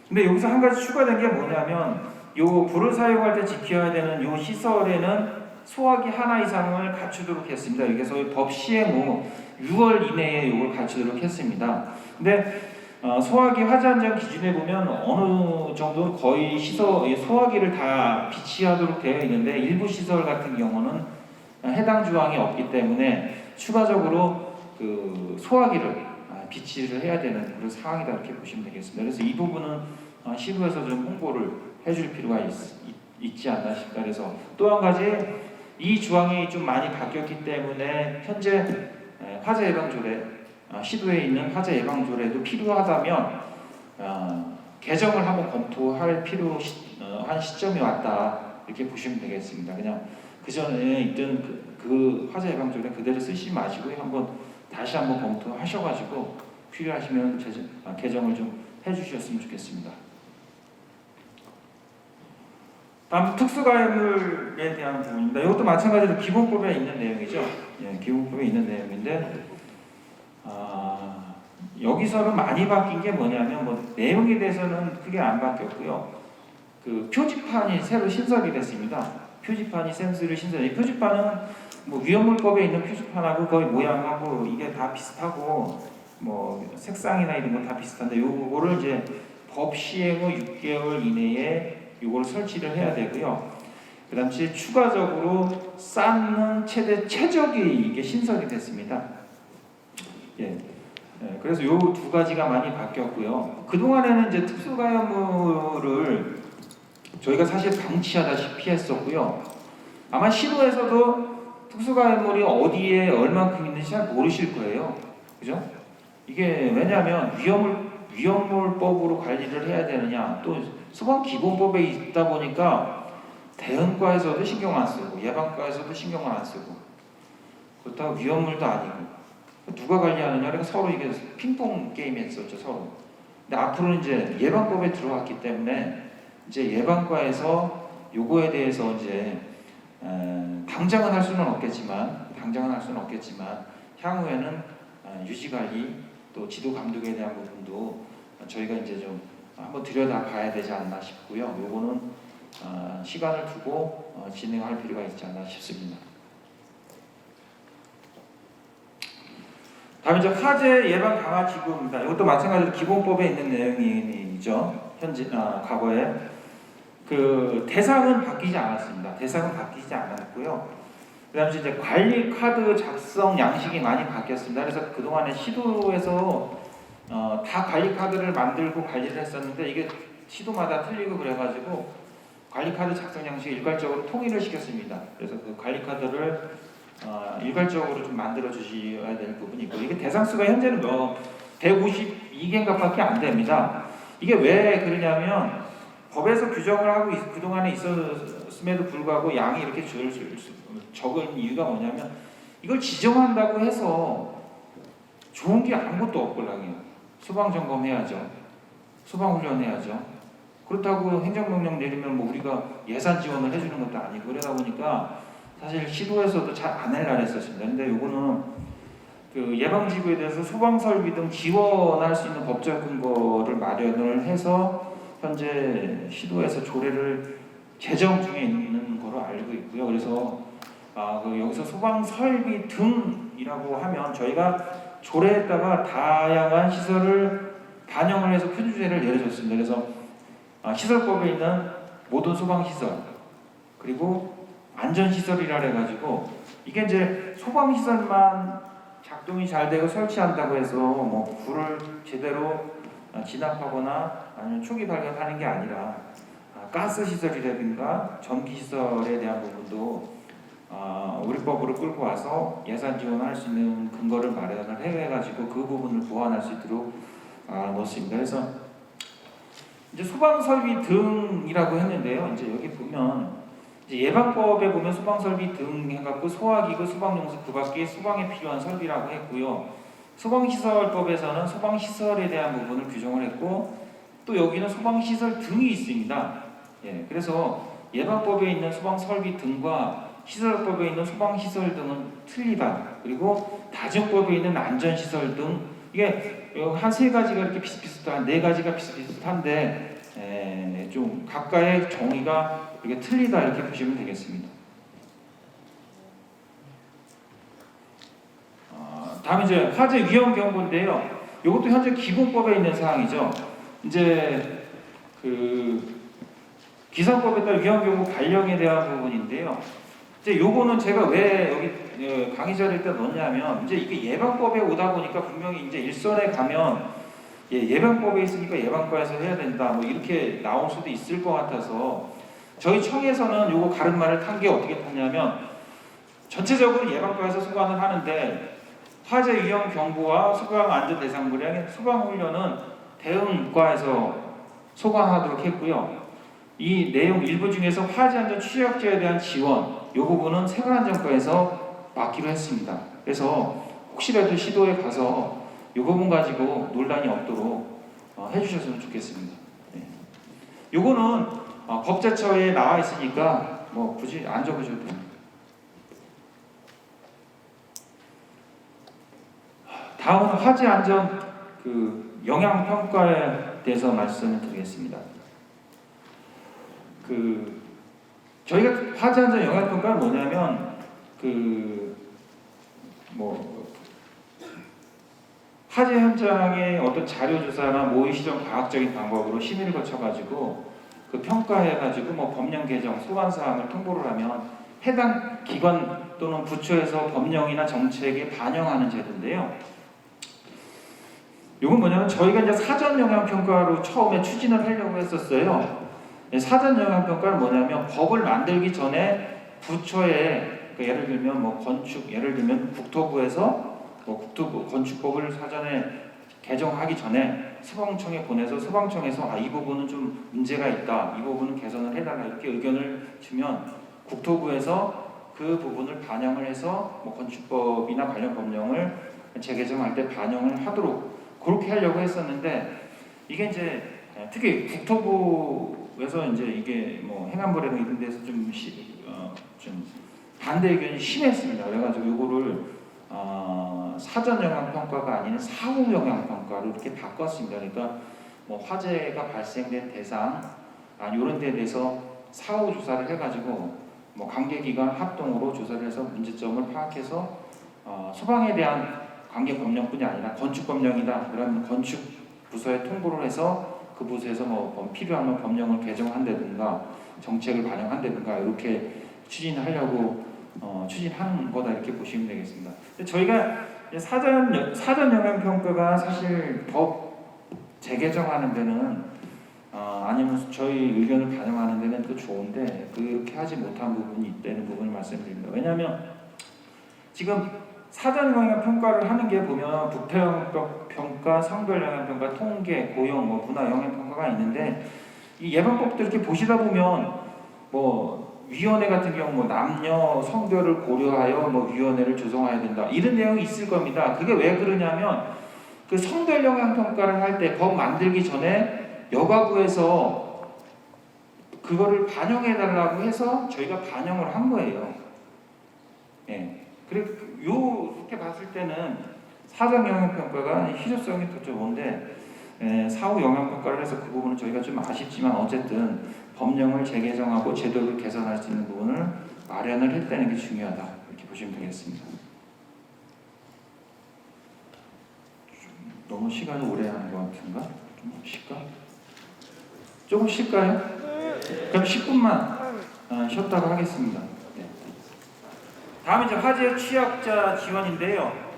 근데 여기서 한 가지 추가된 게 뭐냐면 요 불을 사용할 때 지켜야 되는 요 시설에는 소화기 하나 이상을 갖추도록 했습니다. 여기서 법 시행 후 6월 이내에 이걸 갖추도록 했습니다. 근데 소화기 화재 안전 기준에 보면 어느 정도 거의 소화기를 다 비치하도록 되어 있는데 일부 시설 같은 경우는 해당 조항이 없기 때문에 추가적으로 그 소화기를 비치를 해야 되는 그런 상황이다 이렇게 보시면 되겠습니다. 그래서 이 부분은 시도에서 좀 홍보를 해줄 필요가 있지 않나 싶다. 그래서 또 한 가지 이 조항이 좀 많이 바뀌었기 때문에 현재 화재 예방 조례 시도에 있는 화재 예방 조례도 필요하다면 개정을 한번 검토할 필요한 시점이 왔다 이렇게 보시면 되겠습니다. 그냥 그 전에 있던 그 화재 예방 조례 그대로 쓰지 마시고 다시 한번 검토하셔가지고 필요하시면 개정을 좀 해주셨으면 좋겠습니다. 다음 특수가해물에 대한 부분입니다. 이것도 마찬가지로 기본법에 있는 내용이죠. 기본법에 있는 내용인데 여기서는 많이 바뀐 게 뭐냐면 내용에 대해서는 크게 안 바뀌었고요. 그 표지판이 새로 신설이 됐습니다. 표지판이 새로 신설이. 표지판은 위험물법에 있는 표지판하고 거의 모양하고 이게 다 비슷하고 색상이나 이런 거 다 비슷한데 요거를 이제 법 시행 후 6개월 이내에 요걸 설치를 해야 되고요. 그다음에 추가적으로 쌓는 최대 최적이 이게 신설이 됐습니다. 그래서 요 두 가지가 많이 바뀌었고요. 그 동안에는 이제 특수가해물을 저희가 사실 방치하다시피 했었고요. 아마 시도에서도 특수가해물이 어디에 얼만큼 있는지 잘 모르실 거예요. 그죠? 이게 왜냐하면 위험물법으로 관리를 해야 되느냐, 또 소방기본법에 있다 보니까 대응과에서도 신경 안 쓰고 예방과에서도 신경을 안 쓰고 그렇다고 위험물도 아니고 누가 관리하느냐, 그러니까 서로 이게 핑퐁 게임이 했었죠 서로. 근데 앞으로는 이제 예방법에 들어왔기 때문에 이제 예방과에서 요거에 대해서 이제 당장은 할 수는 없겠지만 향후에는 유지관리 또 지도 감독에 대한 부분도 저희가 이제 좀 한번 들여다봐야 되지 않나 싶고요. 요거는 시간을 두고 진행할 필요가 있지 않나 싶습니다. 다음에 이제 화재 예방 강화 기구입니다. 이것도 마찬가지로 기본법에 있는 내용이죠. 과거에 그 대상은 바뀌지 않았습니다. 대상은 바뀌지 않았고요. 그다음에 이제 관리 카드 작성 양식이 많이 바뀌었습니다. 그래서 그 동안에 시도에서 다 관리 카드를 만들고 관리를 했었는데 이게 시도마다 틀리고 그래가지고 관리 카드 작성 양식을 일괄적으로 통일을 시켰습니다. 그래서 그 관리 카드를 일괄적으로 좀 만들어 주셔야 될 부분이 있고 이게 대상 수가 현재는 152개인가밖에 안 됩니다. 이게 왜 그러냐면 법에서 규정을 하고 그 동안에 있었음에도 불구하고 양이 이렇게 적은 이유가 뭐냐면 이걸 지정한다고 해서 좋은 게 아무것도 없걸랑요. 소방 점검해야죠. 소방 훈련해야죠. 그렇다고 행정명령 내리면 우리가 예산 지원을 해주는 것도 아니고 그러다 보니까 사실 시도에서도 잘 안 하려고 했었습니다. 근데 요거는 그 예방지구에 대해서 소방설비 등 지원할 수 있는 법적 근거를 마련을 해서 현재 시도에서 조례를 제정 중에 있는 거로 알고 있고요. 그래서 여기서 소방설비 등이라고 하면 저희가 조례에다가 다양한 시설을 반영을 해서 표준조례를 내려줬습니다. 그래서 시설법에 있는 모든 소방시설 그리고 안전시설이라 해가지고 이게 이제 소방시설만 작동이 잘 되고 설치한다고 해서 뭐 불을 제대로 진압하거나 아니면 초기 발견하는 게 아니라 가스 시설이라든가 전기 시설에 대한 부분도 우리 법으로 끌고 와서 예산 지원할 수 있는 근거를 마련을 해가지고 그 부분을 보완할 수 있도록 넣었습니다. 그래서 이제 소방설비 등이라고 했는데요. 이제 여기 보면 이제 예방법에 보면 소방설비 등 해갖고 소화기구, 소방용수 그 밖에 소방에 필요한 설비라고 했고요. 소방시설법에서는 소방시설에 대한 부분을 규정을 했고 또 여기는 소방시설 등이 있습니다. 예, 그래서 예방법에 있는 소방설비 등과 시설법에 있는 소방시설 등은 틀리다. 그리고 다중법에 있는 안전시설 등 이게 한 세 가지가 이렇게 비슷비슷한 네 가지가 비슷비슷한데 좀 각각의 정의가 이렇게 틀리다 이렇게 보시면 되겠습니다. 다음 이제 화재 위험 경보인데요. 이것도 현재 기본법에 있는 사항이죠. 이제 그 기상법에 따른 위험 경보 발령에 대한 부분인데요. 이제 요거는 제가 왜 여기 강의 자료에 넣냐면 이제 이게 예방법에 오다 보니까 분명히 이제 일선에 가면 예방법에 있으니까 예방과에서 해야 된다 뭐 이렇게 나올 수도 있을 것 같아서 저희 청에서는 요거 가름말을 탄 게 어떻게 탔냐면 전체적으로 예방과에서 소관을 하는데 화재 위험 경보와 소방 안전 대상 분야의 소방 훈련은 대응과에서 소관하도록 했고요. 이 내용 일부 중에서 화재 안전 취약자에 대한 지원 이 부분은 생활안전과에서 맡기로 했습니다. 그래서 혹시라도 시도에 가서 이 부분 가지고 논란이 없도록 해주셨으면 좋겠습니다. 요거는 법제처에 나와 있으니까 뭐 굳이 안 적으셔도 됩니다. 다음은 화재 안전 그 영향 평가에 대해서 말씀을 드리겠습니다. 저희가 화재 안전 영향 평가는 뭐냐면 화재 현장의 어떤 자료 조사나 모의 시정 과학적인 방법으로 심의를 거쳐가지고 그 평가해가지고 뭐 법령 개정 소관 사항을 통보를 하면 해당 기관 또는 부처에서 법령이나 정책에 반영하는 제도인데요. 이건 뭐냐면 저희가 이제 사전 영향 평가로 처음에 추진을 하려고 했었어요. 사전 영향 평가는 뭐냐면 법을 만들기 전에 부처에 예를 들면 뭐 건축 예를 들면 국토부에서 국토부 건축법을 사전에 개정하기 전에 소방청에 보내서 소방청에서 이 부분은 좀 문제가 있다, 이 부분은 개선을 해달라 이렇게 의견을 주면 국토부에서 그 부분을 반영을 해서 뭐 건축법이나 관련 법령을 재개정할 때 반영을 하도록 그렇게 하려고 했었는데 이게 이제 특히 국토부에서 이제 이게 뭐 행안부라든 이런 데서 좀 반대 의견이 심했습니다. 그래가지고 이거를 사전 영향 평가가 아닌 사후 영향 평가로 이렇게 바꿨습니다. 그러니까 뭐 화재가 발생된 대상 이런 데에 대해서 사후 조사를 해가지고 뭐 관계기관 합동으로 조사를 해서 문제점을 파악해서 소방에 대한 관계 법령뿐이 아니라 건축 법령이다 그러면 건축 부서에 통보를 해서 그 부서에서 뭐 필요하면 법령을 개정한다든가 정책을 반영한다든가 이렇게 추진하려고 추진하는 거다 이렇게 보시면 되겠습니다. 저희가 사전 영향 평가가 사실 법 재개정하는 데는 아니면 저희 의견을 반영하는 데는 또 좋은데 그렇게 하지 못한 부분이 있다는 부분을 말씀드립니다. 왜냐하면 지금 사전 영향 평가를 하는 게 보면 부패 영향 평가, 성별 영향 평가, 통계, 고용, 문화 영향 평가가 있는데 이 예방법도 이렇게 보시다 보면 위원회 같은 경우 남녀 성별을 고려하여 위원회를 조성해야 된다 이런 내용이 있을 겁니다. 그게 왜 그러냐면 그 성별 영향 평가를 할 때 법 만들기 전에 여가부에서 그거를 반영해 달라고 해서 저희가 반영을 한 거예요. 그리고 이렇게 봤을 때는 사전 영향평가가 희소성이 더 좋은데 사후 영향평가를 해서 그 부분은 저희가 좀 아쉽지만 어쨌든 법령을 재개정하고 제도를 개선할 수 있는 부분을 마련을 했다는 게 중요하다 이렇게 보시면 되겠습니다. 너무 시간을 오래 하는 것 같은가? 좀 쉴까? 조금 쉴까요? 그럼 10분만 쉬었다가 하겠습니다. 네. 다음 이제 화재 취약자 지원인데요.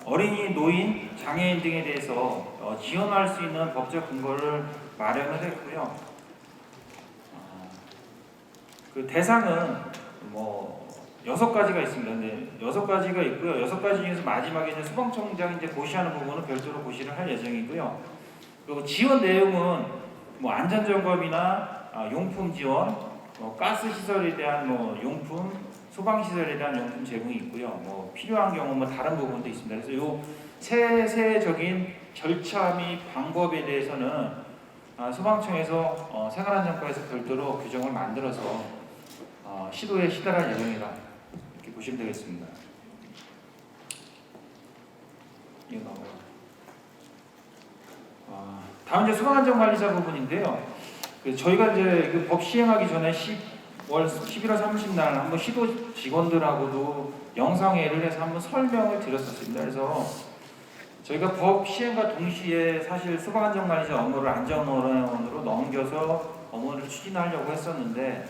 어린이, 노인, 장애인 등에 대해서 지원할 수 있는 법적 근거를 마련을 했고요. 그 대상은 뭐 6가지가 있습니다. 근데 6가지가 있고요. 6가지 중에서 마지막에 이제 소방청장이 이제 고시하는 부분은 별도로 고시를 할 예정이고요. 그리고 지원 내용은 뭐 안전점검이나 용품 지원, 가스 시설에 대한 뭐 용품, 소방 시설에 대한 용품 제공이 있고요. 뭐 필요한 경우 뭐 다른 부분도 있습니다. 그래서 요 세세적인 절차 및 방법에 대해서는 소방청에서 생활안전과에서 별도로 규정을 만들어서 시도에 시달할 예정이다 이렇게 보시면 되겠습니다. 이거 나와요. 다음 이제 소방안전관리자 부분인데요. 저희가 이제 그 법 시행하기 전에 11월 30일 날 한번 시도 직원들하고도 영상회의를 해서 한번 설명을 드렸었습니다. 그래서 저희가 법 시행과 동시에 사실 소방안전관리자 업무를 안전원으로 넘겨서 업무를 추진하려고 했었는데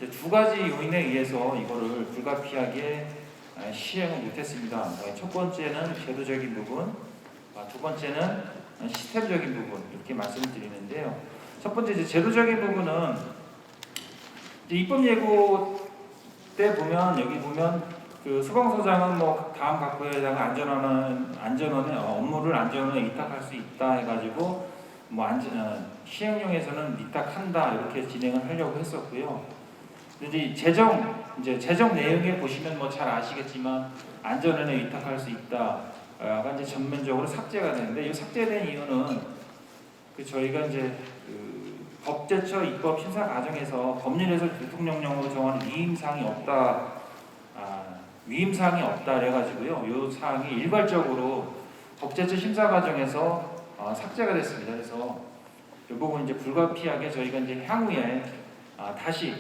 이제 2가지 요인에 의해서 이거를 불가피하게 시행을 못했습니다. 첫 번째는 제도적인 부분, 2번째는 시스템적인 부분 이렇게 말씀을 드리는데요. 첫 번째 이제 제도적인 부분은 이제 입법 예고 때 보면 여기 보면 그 소방서장은 뭐 다음 각부에 해당 안전원의 업무를 안전원에 위탁할 수 있다 해가지고 뭐 시행령에서는 위탁한다 이렇게 진행을 하려고 했었고요. 근데 재정 내용에 보시면 뭐 잘 아시겠지만 안전원에 위탁할 수 있다가 이제 전면적으로 삭제가 되는데 이 삭제된 이유는 저희가 이제 법제처 입법 심사 과정에서 법률에서 대통령령으로 정하는 위임사항이 없다 그래가지고요. 이 사항이 일괄적으로 법제처 심사 과정에서 삭제가 됐습니다. 그래서 이 부분 이제 불가피하게 저희가 이제 향후에 다시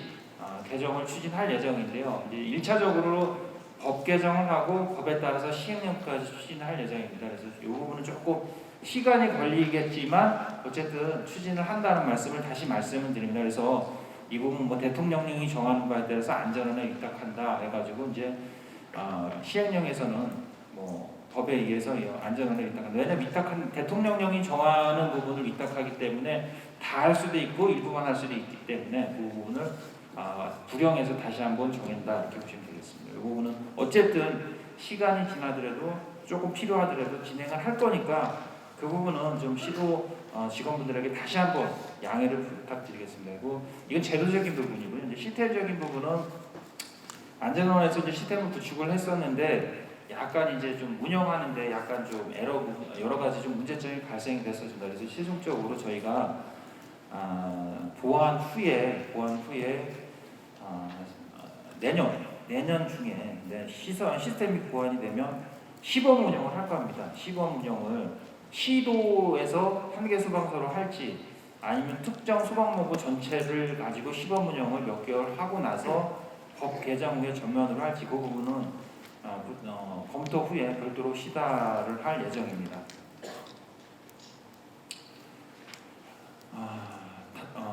개정을 추진할 예정인데요. 이제 1차적으로 법 개정을 하고 법에 따라서 시행령까지 추진할 예정입니다. 그래서 이 부분은 조금 시간이 걸리겠지만 어쨌든 추진을 한다는 말씀을 다시 말씀을 드립니다. 그래서 이 부분 뭐 대통령령이 정하는 바에 따라서 안전원에 위탁한다 해가지고 이제 시행령에서는 뭐 법에 의해서 안전원에 위탁한다. 왜냐하면 대통령령이 정하는 부분을 위탁하기 때문에 다 할 수도 있고 일부만 할 수도 있기 때문에 그 부분을 부령해서 다시 한번 정한다 이렇게 보시면 되겠습니다. 이 부분은 어쨌든 시간이 지나더라도 조금 필요하더라도 진행을 할 거니까 그 부분은 좀 시도 직원분들에게 다시 한번 양해를 부탁드리겠습니다. 그리고 이건 제도적인 부분이고요. 이제 시스템적인 부분은 안전원에서 이제 시스템을 구축을 했었는데 약간 이제 좀 운영하는데 약간 좀 여러 가지 좀 문제점이 발생이 됐었습니다. 그래서 최종적으로 저희가 보완 후에 내년 중에 시스템이 보완이 되면 시범 운영을 할 겁니다. 시범 운영을 시도에서 한 개 소방서로 할지 아니면 특정 소방본부 전체를 가지고 시범 운영을 몇 개월 하고 나서 법 개정 후에 전면으로 할지 그 부분은 검토 후에 별도로 시다를 할 예정입니다.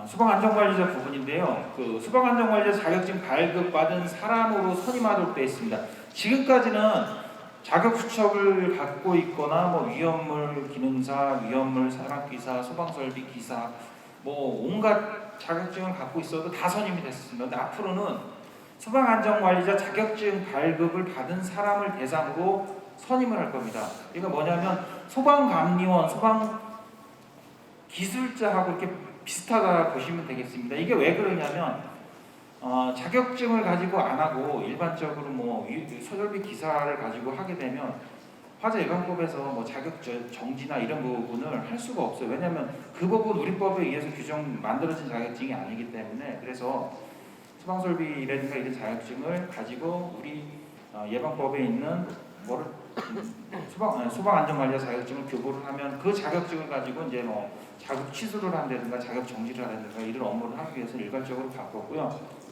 소방안전관리자 부분인데요. 그 소방안전관리자 자격증 발급받은 사람으로 선임하도록 되어 있습니다. 지금까지는 자격 수첩을 갖고 있거나 뭐 위험물 기능사, 위험물 산악기사, 소방설비 기사 뭐 온갖 자격증을 갖고 있어도 다 선임이 됐습니다. 근데 앞으로는 소방안전관리자 자격증 발급을 받은 사람을 대상으로 선임을 할 겁니다. 이거 뭐냐면 소방감리원, 소방기술자하고 이렇게 비슷하다 보시면 되겠습니다. 이게 왜 그러냐면 자격증을 가지고 안 하고 일반적으로 뭐 소설비 기사를 가지고 하게 되면 화재 예방법에서 뭐 자격 정지나 이런 부분을 할 수가 없어요. 왜냐하면 그 법은 우리 법에 의해서 만들어진 자격증이 아니기 때문에 그래서 소방설비라든가 이런 자격증을 가지고 우리 예방법에 있는 뭐를 소방안전관리자 자격증을 교부를 하면 그 자격증을 가지고 이제 뭐 자격 취소를 한다든가 자격 정지를 한다든가 이런 업무를 하기 위해서 일괄적으로 바꿨고요.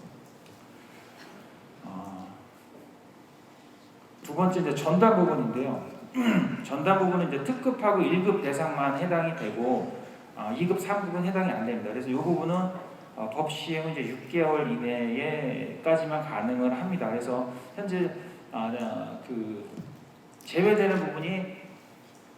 두 번째 이제 전담 부분인데요. 전담 부분은 이제 특급하고 1급 대상만 해당이 되고 2급, 3급은 해당이 안 됩니다. 그래서 이 부분은 법 시행은 이제 6개월 이내에까지만 가능을 합니다. 그래서 현재 그 제외되는 부분이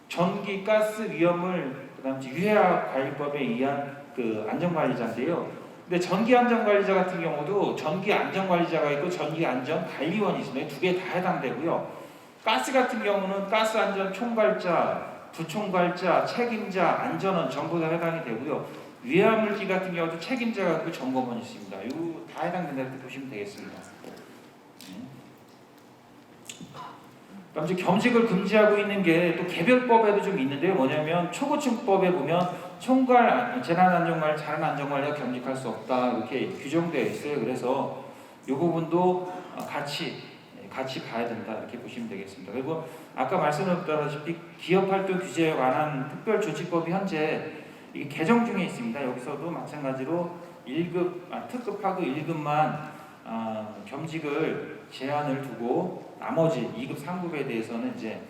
전기, 가스 위험을 그다음 유해화 관리법에 의한 그 안전관리자인데요. 근데 전기 안전관리자 같은 경우도 전기 안전관리자가 있고 전기 안전관리원이 있습니다. 두 개 다 해당되고요. 가스 같은 경우는 가스 안전 총괄자, 부총괄자, 책임자, 안전원 전부 다 해당이 되고요. 유해물질 같은 경우도 책임자가 있고 점검원이 있습니다. 이거 다 해당된다 이렇게 보시면 되겠습니다. 그다음 이제 겸직을 금지하고 있는 게 또 개별법에도 좀 있는데요. 뭐냐면 초고층법에 보면 총괄 재난안전관리, 자연안전관리가 겸직할 수 없다 이렇게 규정되어 있어요. 그래서 이 부분도 같이 봐야 된다 이렇게 보시면 되겠습니다. 그리고 아까 말씀드렸다시피 기업활동 규제에 관한 특별조치법이 현재 이게 개정 중에 있습니다. 여기서도 마찬가지로 1급, 특급하고 1급만 겸직을 제한을 두고 나머지 2급, 3급에 대해서는 이제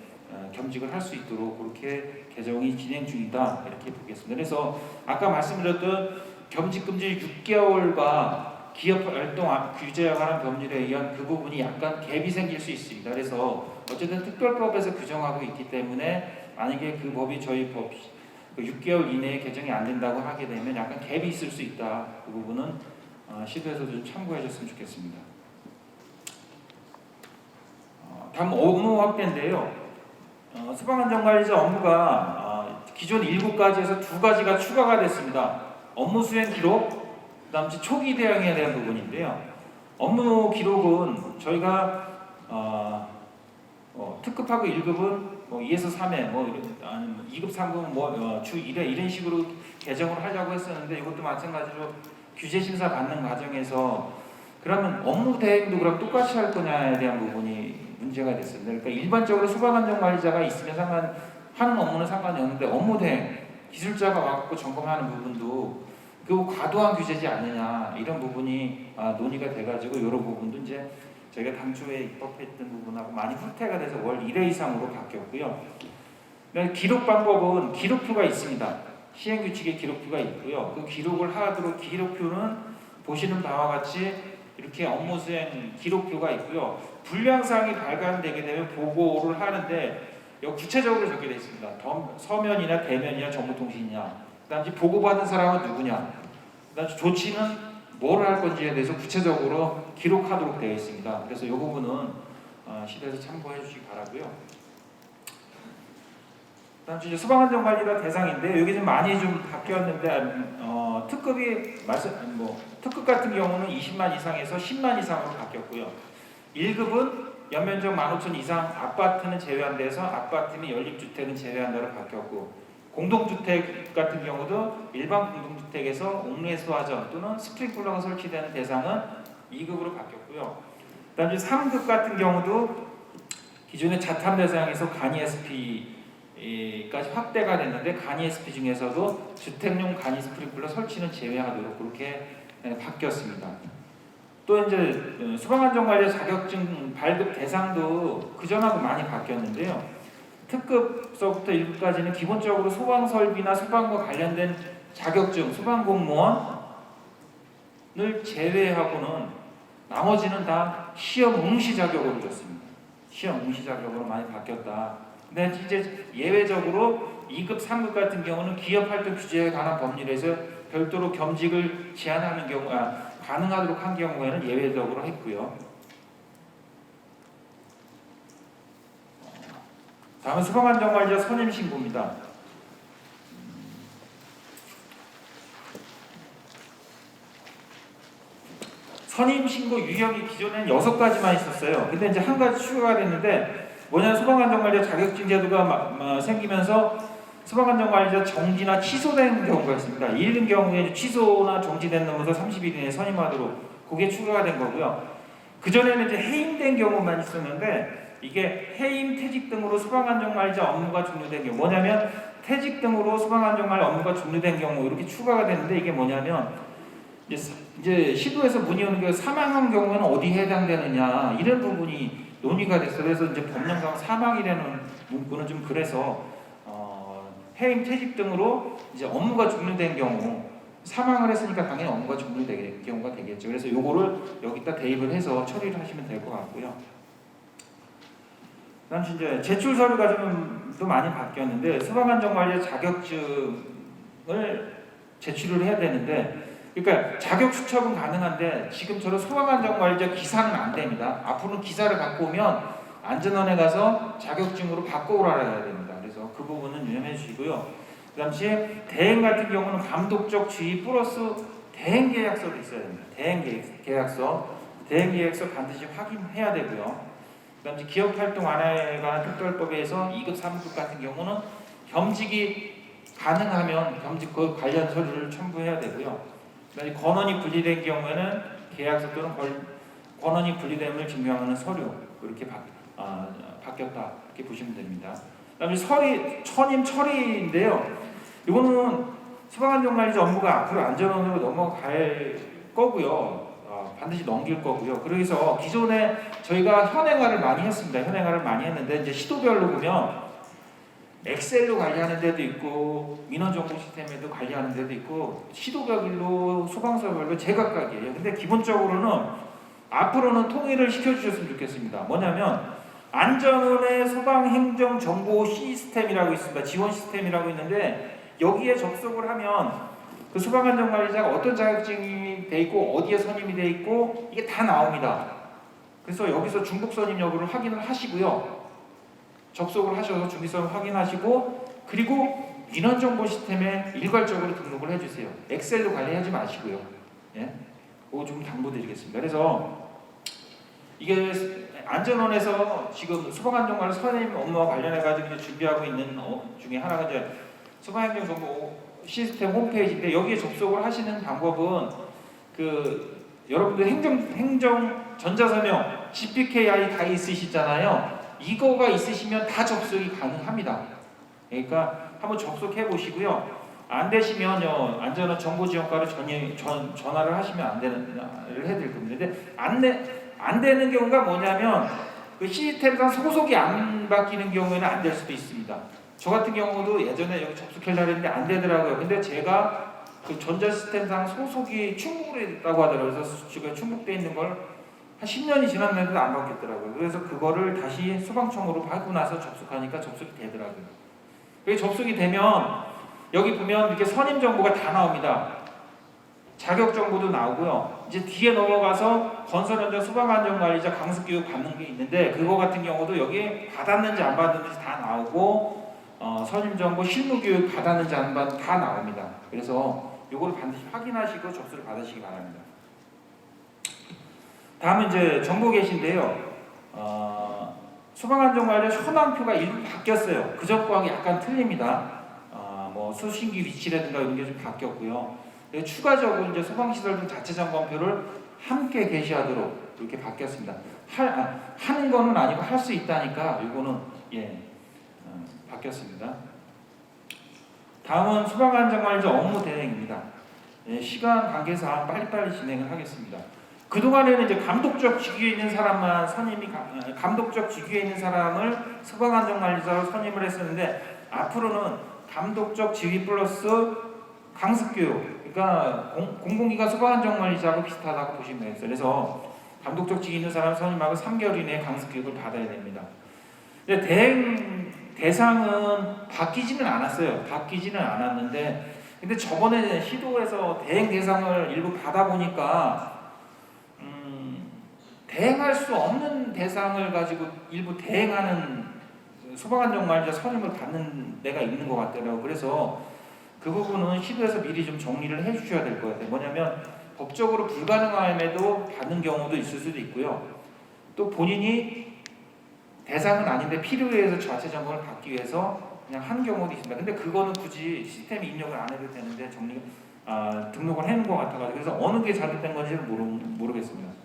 겸직을 할 수 있도록 그렇게 개정이 진행 중이다 이렇게 보겠습니다. 그래서 아까 말씀드렸던 겸직 금지 6개월과 기업 활동 규제에 관한 법률에 의한 그 부분이 약간 갭이 생길 수 있습니다. 그래서 어쨌든 특별법에서 규정하고 있기 때문에 만약에 그 법이 저희 법 6개월 이내에 개정이 안 된다고 하게 되면 약간 갭이 있을 수 있다. 그 부분은 시도에서 좀 참고해 줬으면 좋겠습니다. 다음 업무 확대인데요. 소방안전관리자 업무가 기존 7가지에서 2가지가 추가가 됐습니다. 업무 수행 기록, 그 다음 초기 대응에 대한 부분인데요. 업무 기록은 저희가 특급하고 1급은 뭐 2에서 3회, 아니면 2급, 3급은 주 1회 이런 식으로 개정을 하려고 했었는데 이것도 마찬가지로 규제 심사 받는 과정에서 그러면 업무 대행도 그럼 똑같이 할 거냐에 대한 부분이 문제가 됐습니다. 그러니까 일반적으로 소방안전관리자가 있으면 하는 업무는 상관이 없는데 업무 대행, 기술자가 와갖고 점검하는 부분도 그 과도한 규제지 않느냐 이런 부분이 논의가 돼가지고 이런 부분도 이제 저희가 당초에 입법했던 부분하고 많이 후퇴가 돼서 월 1회 이상으로 바뀌었고요. 기록 방법은 기록표가 있습니다. 시행규칙에 기록표가 있고요. 그 기록을 하도록 기록표는 보시는 바와 같이 이렇게 업무 수행 기록표가 있고요. 불량사항이 발견되게 되면 보고를 하는데 여기 구체적으로 적게 되어 있습니다. 서면이나 대면이나 정보통신이냐, 그다음에 보고받은 사람은 누구냐, 그다음에 조치는 뭘 할 건지에 대해서 구체적으로 기록하도록 되어 있습니다. 그래서 이 부분은 시대에서 참고해 주시기 바라고요. 그다음 이제 소방안전관리가 대상인데 여기 좀 많이 좀 바뀌었는데 특급 같은 경우는 20만 이상에서 10만 이상으로 바뀌었고요. 1급은 연면적 15,000 이상 아파트는 제외한 데서 아파트 및 연립주택은 제외한 데로 바뀌었고 공동주택 같은 경우도 일반 공동주택에서 옥내수화전 또는 스프링클러가 설치되는 대상은 2급으로 바뀌었고요. 그다음에 3급 같은 경우도 기존의 자탐 대상에서 간이 SP까지 확대가 됐는데 간이 SP 중에서도 주택용 간이 스프링클러 설치는 제외하도록 그렇게 바뀌었습니다. 또 이제 소방안전관리자 자격증 발급 대상도 그전하고 많이 바뀌었는데요. 특급서부터 1급까지는 기본적으로 소방설비나 소방과 관련된 자격증, 소방공무원을 제외하고는 나머지는 다 시험 응시 자격으로 줬습니다. 시험 응시 자격으로 많이 바뀌었다. 근데 이제 예외적으로 2급, 3급 같은 경우는 기업활동 규제에 관한 법률에서 별도로 겸직을 제한하는 경우, 가능하도록 한 경우에는 예외적으로 했고요. 다음은 소방안전관리자 선임신고입니다. 선임신고 유형이 기존에는 6가지만 있었어요. 근데 이제 한 가지 추가가 됐는데 뭐냐면 소방안전관리자 자격증 제도가 생기면서 소방안전관리자 정지나 취소된 경우가 있습니다. 이런 경우에 취소나 정지된 놈에서 30일 이내에 선임하도록 그게 추가가 된 거고요. 그전에는 이제 해임된 경우만 있었는데 이게 해임, 퇴직 등으로 소방안전관리자 업무가 종료된 경우, 뭐냐면 퇴직 등으로 소방안전관리 업무가 종료된 경우 이렇게 추가가 되는데, 이게 뭐냐면 이제 시도에서 문의 오는 게 사망한 경우에는 어디에 해당되느냐 이런 부분이 논의가 됐어요. 그래서 이제 법령상 사망이라는 문구는 좀 그래서 해임, 퇴직 등으로 이제 업무가 종료된 경우, 사망을 했으니까 당연히 업무가 종료될 경우가 되겠죠. 그래서 요거를 여기다 대입을 해서 처리를 하시면 될 것 같고요. 그다음 이제 제출 서류가 좀 또 많이 바뀌었는데, 소방안전관리자 자격증을 제출을 해야 되는데, 그러니까 자격 수첩은 가능한데 지금처럼 소방안전관리자 기사는 안 됩니다. 앞으로는 기사를 갖고 오면 안전원에 가서 자격증으로 바꿔오라 해야 됩니다. 그래서 그 부분은 유념해 주시고요. 그 당시에 대행 같은 경우는 감독적 지휘 플러스 대행 계약서도 있어야 됩니다. 대행 계약서 반드시 확인해야 되고요. 그 다음에 기업활동 완화에 관한 특별법에서 2급, 3급 같은 경우는 겸직이 가능하면 겸직 그 관련 서류를 첨부해야 되고요. 그 다음에 권한이 분리된 경우에는 계약서 또는 권한이 분리됨을 증명하는 서류, 이렇게 바뀌었다, 이렇게 보시면 됩니다. 그 다음에 선임 처리인데요. 이거는 소방안전관리자 업무가 앞으로 안전원으로 넘어갈 거고요. 반드시 넘길 거고요. 그래서 기존에 저희가 현행화를 많이 했습니다. 현행화를 많이 했는데 이제 시도별로 보면 엑셀로 관리하는 데도 있고 민원정보 시스템에도 관리하는 데도 있고 시도별로 소방서별로 제각각이에요. 근데 기본적으로는 앞으로는 통일을 시켜주셨으면 좋겠습니다. 뭐냐면 안전원의 소방행정정보 시스템이라고 있습니다. 지원 시스템이라고 있는데 여기에 접속을 하면 그 소방안전관리자가 어떤 자격증이 돼 있고 어디에 선임이 돼 있고 이게 다 나옵니다. 그래서 여기서 중복 선임 여부를 확인을 하시고요. 접속을 하셔서 중립성을 확인하시고, 그리고 민원정보 시스템에 일괄적으로 등록을 해주세요. 엑셀로 관리하지 마시고요. 예, 그거 좀 당부드리겠습니다. 그래서 이게 안전원에서 지금 소방안전관리 선임 업무와 관련해 가지고 준비하고 있는 중에 하나가 이제 소방행정정보 시스템 홈페이지인데, 여기에 접속을 하시는 방법은 여러분들 행정 전자서명 GPKI 다 있으시잖아요. 이거가 있으시면 다 접속이 가능합니다. 그러니까 한번 접속해 보시고요. 안 되시면요, 안전한 정보지원과로 전화를 하시면 안 되는 해드릴 겁니다. 근데 안 되는 경우가 뭐냐면 그 시스템상 소속이 안 바뀌는 경우에는 안 될 수도 있습니다. 저 같은 경우도 예전에 여기 접속하려고 했는데 안 되더라고요. 근데 제가 그 전자시스템상 소속이 충북으로 됐다고 하더라고요. 그래서 지금 충북되어 있는 걸 한 10년이 지났는데도 안 바뀌었더라고요. 그래서 그거를 다시 소방청으로 받고 나서 접속하니까 접속이 되더라고요. 그게 접속이 되면 여기 보면 이렇게 선임 정보가 다 나옵니다. 자격 정보도 나오고요. 이제 뒤에 넘어가서 건설현장 소방안전관리자 강습교육 받는 게 있는데, 그거 같은 경우도 여기 받았는지 안 받았는지 다 나오고, 선임정보 실무교육 받았는지 안 받았는지 다 나옵니다. 그래서 이걸 반드시 확인하시고 접수를 받으시기 바랍니다. 다음은 이제 정보게시인데요. 소방안전관리 현황표가 일부 바뀌었어요. 그전과는 약간 틀립니다. 뭐 수신기 위치라든가 이런 게 좀 바뀌었고요. 추가적으로 이제 소방시설 등 자체 점검표를 함께 게시하도록 이렇게 바뀌었습니다. 하는 거는 아니고 할 수 있다니까 이거는 바뀌었습니다. 다음은 소방안전관리자 업무 대행입니다. 시간 관계상 빨리빨리 진행을 하겠습니다. 그동안에는 이제 감독적 직위에 있는 사람만 감독적 직위에 있는 사람을 소방안전관리자로 선임을 했었는데, 앞으로는 감독적 직위 플러스 강습교육, 그러니까 공공기관 소방안전관리자하고 비슷하다고 보시면 되겠어요. 그래서 감독적 직위 있는 사람 선임하고 3개월 이내에 강습교육을 받아야 됩니다. 근데 대상은 바뀌지는 않았어요. 바뀌지는 않았는데, 근데 저번에 시도에서 대행 대상을 일부 받아보니까 대행할 수 없는 대상을 가지고 일부 대행하는 소방안전관리자 선임을 받는 데가 있는 것 같더라고요. 그래서 그 부분은 시도에서 미리 좀 정리를 해주셔야 될 것 같아요. 뭐냐면 법적으로 불가능함에도 받는 경우도 있을 수도 있고요. 또 본인이 대상은 아닌데 필요에 의해서 자체 점검을 받기 위해서 그냥 한 경우도 있습니다. 근데 그거는 굳이 시스템에 입력을 안 해도 되는데 등록을 해놓은 것 같아가지고, 그래서 어느 게 잘못된 건지는 모르겠습니다.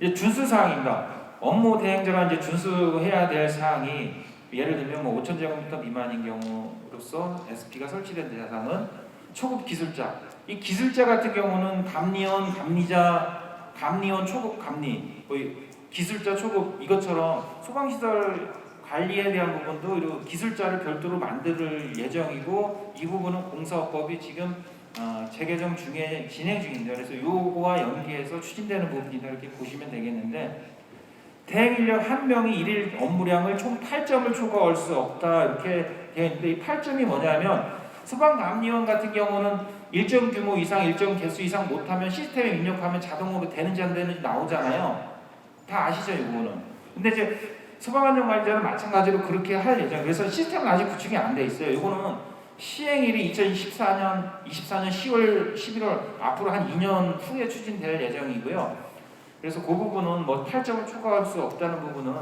이제 준수 사항입니다. 업무 대행자가 이제 준수해야 될 사항이 예를 들면 뭐 5,000제곱미터 미만인 경우로서 SP가 설치된 대상은 초급 기술자. 이 기술자 같은 경우는 감리원, 감리자, 감리원, 초급 감리, 뭐 기술자, 초급 이것처럼 소방시설 관리에 대한 부분도 이런 기술자를 별도로 만들 예정이고 이 부분은 공사업법이 지금 재개정 중에 진행 중입니다. 그래서 요거와 연계해서 추진되는 부분이다 이렇게 보시면 되겠는데 대행인력 한 명이 일일 업무량을 총 8점을 초과할 수 없다 이렇게 되어 있는데 이 8점이 뭐냐면 소방감리원 같은 경우는 일정 규모 이상 일정 개수 이상 못하면 시스템에 입력하면 자동으로 되는지 안 되는지 나오잖아요. 다 아시죠 이거는. 근데 이제 소방안전관리자는 마찬가지로 그렇게 할 예정. 그래서 시스템은 아직 구축이 안 돼 있어요. 이거는 시행일이 2024년 10월 11월 앞으로 한 2년 후에 추진될 예정이고요. 그래서 그 부분은 뭐 8점을 초과할 수 없다는 부분은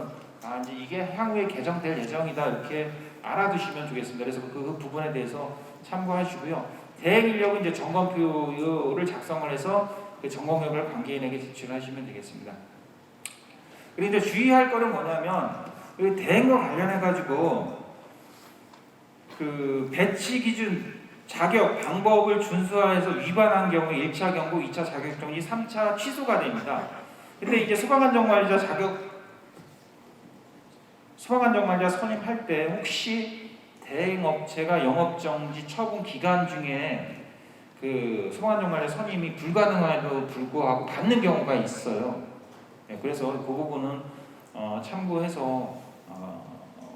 이제 이게 향후에 개정될 예정이다 이렇게 알아두시면 좋겠습니다. 그래서 그 부분에 대해서 참고하시고요. 대행 인력은 이제 점검표를 작성을 해서 그 점검 결과를 관계인에게 제출하시면 되겠습니다. 그리고 이제 주의할 거는 뭐냐면 그 대행과 관련해 가지고 그 배치 기준 자격 방법을 준수해서 위반한 경우 1차 경고, 2차 자격 정지, 3차 취소가 됩니다. 근데 이제 소방안전관리자 선임할 때 혹시 대행업체가 영업정지 처분 기간 중에 그 소방안전관리자 선임이 불가능함에도 불구하고 받는 경우가 있어요. 네, 그래서 그 부분은 참고해서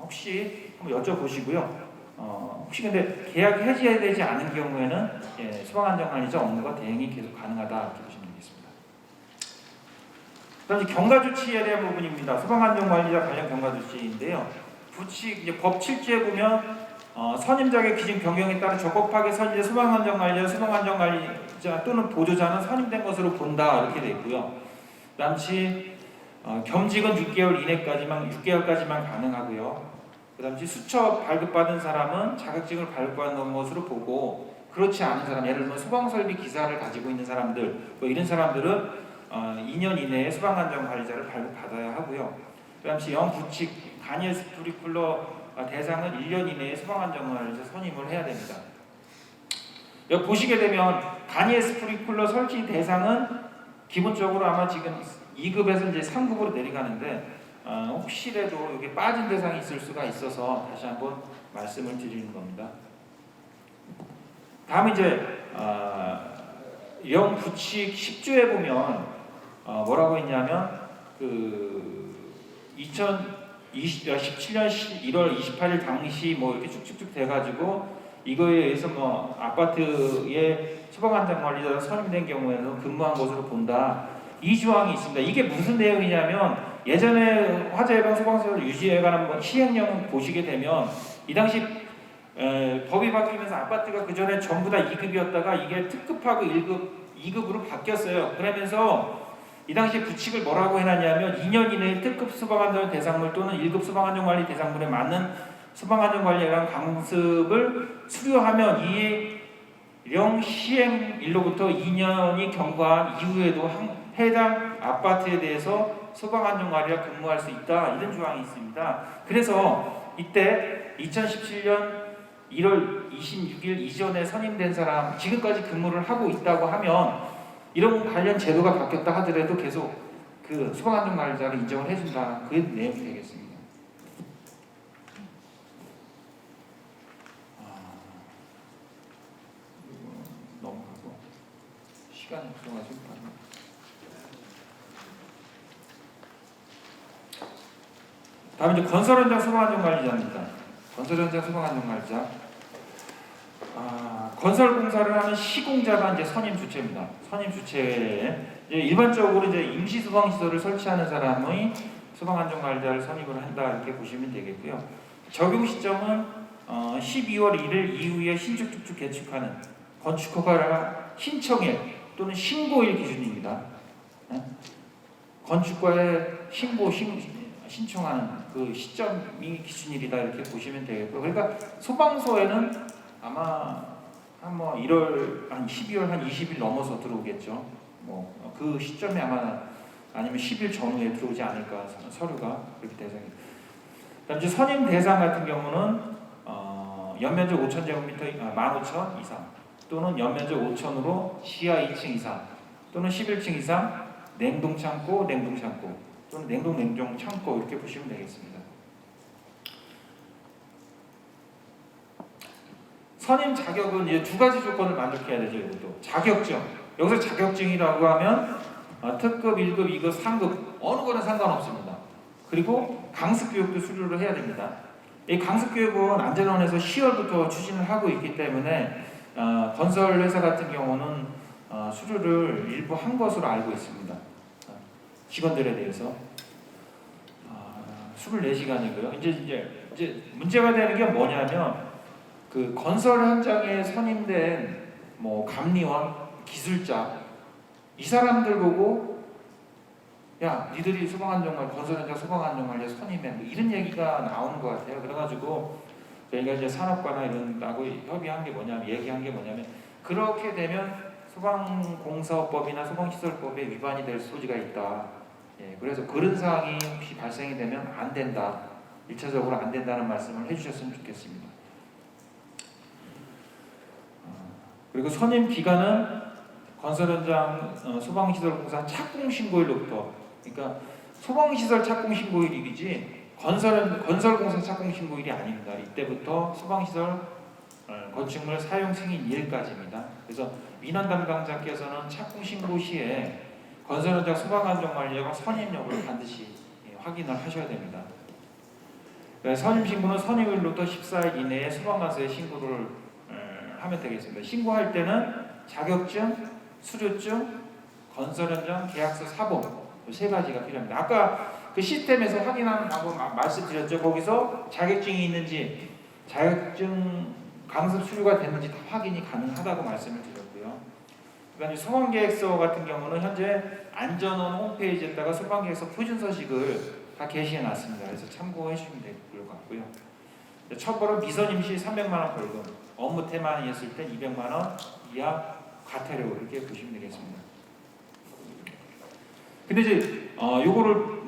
혹시 한번 여쭤보시고요. 혹시 근데 계약이 해지되지 않은 경우에는 소방안전관리자 업무가 대행이 계속 가능하다 이렇게 보시면 되겠습니다. 그다음 경과조치에 대한 부분입니다. 소방안전관리자 관련 경과조치인데요. 부칙 이제 법 7조에 보면 선임 자격 기준 변경에 따라 적법하게 선임된 소방안전관리자, 소방안전관리자 또는 보조자는 선임된 것으로 본다 이렇게 되어 있고요. 그다음에 겸직은 6개월까지만 가능하고요. 그다음에 수처 발급받은 사람은 자격증을 발급받는 것으로 보고 그렇지 않은 사람, 예를 들면 소방설비 기사를 가지고 있는 사람들, 뭐 이런 사람들은 2년 이내에 소방안전관리자를 발급받아야 하고요. 그다음에 영부칙 다니엘 스프리클러 대상은 1년 이내에 소방안전관리자 선임을 해야 됩니다. 여기 보시게 되면 다니엘 스프리클러 설치 대상은 기본적으로 아마 지금 2급에서 이제 3급으로 내려가는데 혹시라도 여기 빠진 대상이 있을 수가 있어서 다시 한번 말씀을 드리는 겁니다. 다음 이제 영부칙 10조에 보면 뭐라고 했냐면 그 2017년 1월 28일 당시 뭐 이렇게 쭉쭉쭉 돼가지고 이거에 의해서 뭐 아파트에 소방안전관리자가 선임된 경우에는 근무한 것으로 본다. 이 조항이 있습니다. 이게 무슨 내용이냐면 예전에 화재 예방 소방시설 유지에 관한 시행령 보시게 되면 이 당시 법이 바뀌면서 아파트가 그 전에 전부 다 2급이었다가 이게 특급하고 1급, 2급으로 바뀌었어요. 그러면서 이 당시 부칙을 뭐라고 해놨냐면 2년 이내에 특급 소방안전 대상물 또는 1급 소방안전관리 대상물에 맞는 소방안전관리에 관한 강습을 수료하면 이 령 시행일로부터 2년이 경과한 이후에도 해당 아파트에 대해서 소방안전관리가 근무할 수 있다 이런 조항이 있습니다. 그래서 이때 2017년 1월 26일 이전에 선임된 사람 지금까지 근무를 하고 있다고 하면 이런 관련 제도가 바뀌었다 하더라도 계속 그 소방안전관리자를 인정을 해준다 그 내용이 되겠습니다. 넘어가고 시간이 없어가지고 다음에 이제 건설 현장 소방안전관리자입니다. 건설 현장 소방안전관리자. 건설 공사를 하는 시공자가 이제 선임 주체입니다. 선임 주체에 일반적으로 이제 임시 소방시설을 설치하는 사람의 소방안전관리자를 선임을 한다 이렇게 보시면 되겠고요. 적용 시점은 12월 1일 이후에 신축 개축하는 건축허가 신청일 또는 신고일 기준입니다. 건축과의 신청하는 그 시점이 기준일이다 이렇게 보시면 되겠고, 그러니까 소방서에는 아마 한 1월 한 12월 한 20일 넘어서 들어오겠죠. 뭐 그 시점에 아마 아니면 10일 전후에 들어오지 않을까 서류가 그렇게 대상이. 그다음 이제 선임 대상 같은 경우는 연면적 5,000제곱미터 15,000 이상 또는 연면적 5,000으로 지하 2층 이상 또는 11층 이상 냉동창고 또는 냉동 창고 이렇게 보시면 되겠습니다. 선임 자격은 이제 두 가지 조건을 만족해야 되죠. 이것도 자격증. 여기서 자격증이라고 하면 특급, 1급, 2급, 3급 어느 거나 상관없습니다. 그리고 강습 교육도 수료를 해야 됩니다. 이 강습 교육은 안전원에서 10월부터 추진을 하고 있기 때문에 건설 회사 같은 경우는 수료를 일부 한 것으로 알고 있습니다. 직원들에 대해서 24시간이고요. 이제 문제가 되는 게 뭐냐면 그 건설 현장에 선임된 뭐 감리원, 기술자 이 사람들 보고 야 니들이 소방안전관리 건설 현장 소방안전관리에 선임해 뭐 이런 얘기가 나오는 것 같아요. 그래가지고 저희가 이제 산업과나 이런 하고 협의한 게 뭐냐면 얘기한 게 뭐냐면 그렇게 되면 소방공사법이나 소방시설법에 위반이 될 소지가 있다. 예, 그래서 그런 사항이 혹시 발생이 되면 안 된다. 1차적으로 안 된다는 말씀을 해주셨으면 좋겠습니다. 그리고 선임 기간은 건설 현장 소방시설공사 착공 신고일로부터, 그러니까 소방시설 착공 신고일이지 건설공사 착공 신고일이 아닙니다. 이때부터 소방시설 건축물 사용 승인일까지입니다. 그래서 민원 담당자께서는 착공 신고 시에 건설 현장 소방안전관리자가 선임 여부를 반드시 확인을 하셔야 됩니다. 선임 신고는 선임일로부터 14일 이내에 소방관서에 신고를 하면 되겠습니다. 신고할 때는 자격증, 수료증, 건설 현장 계약서 사본 세 가지가 필요합니다. 아까 그 시스템에서 확인하고 말씀드렸죠. 거기서 자격증이 있는지, 자격증 강습 수료가 됐는지 다 확인이 가능하다고 말씀을 드렸고요. 그러니까 소방계획서 같은 경우는 현재 안전원 홈페이지에다가 소방계획서 표준서식을 다 게시해 놨습니다. 그래서 참고해 주시면 될 것 같고요. 처벌은 미선임 시 300만 원 벌금, 업무 태만이었을 때 200만 원 이하 과태료 이렇게 보시면 되겠습니다. 근데 이제 요거를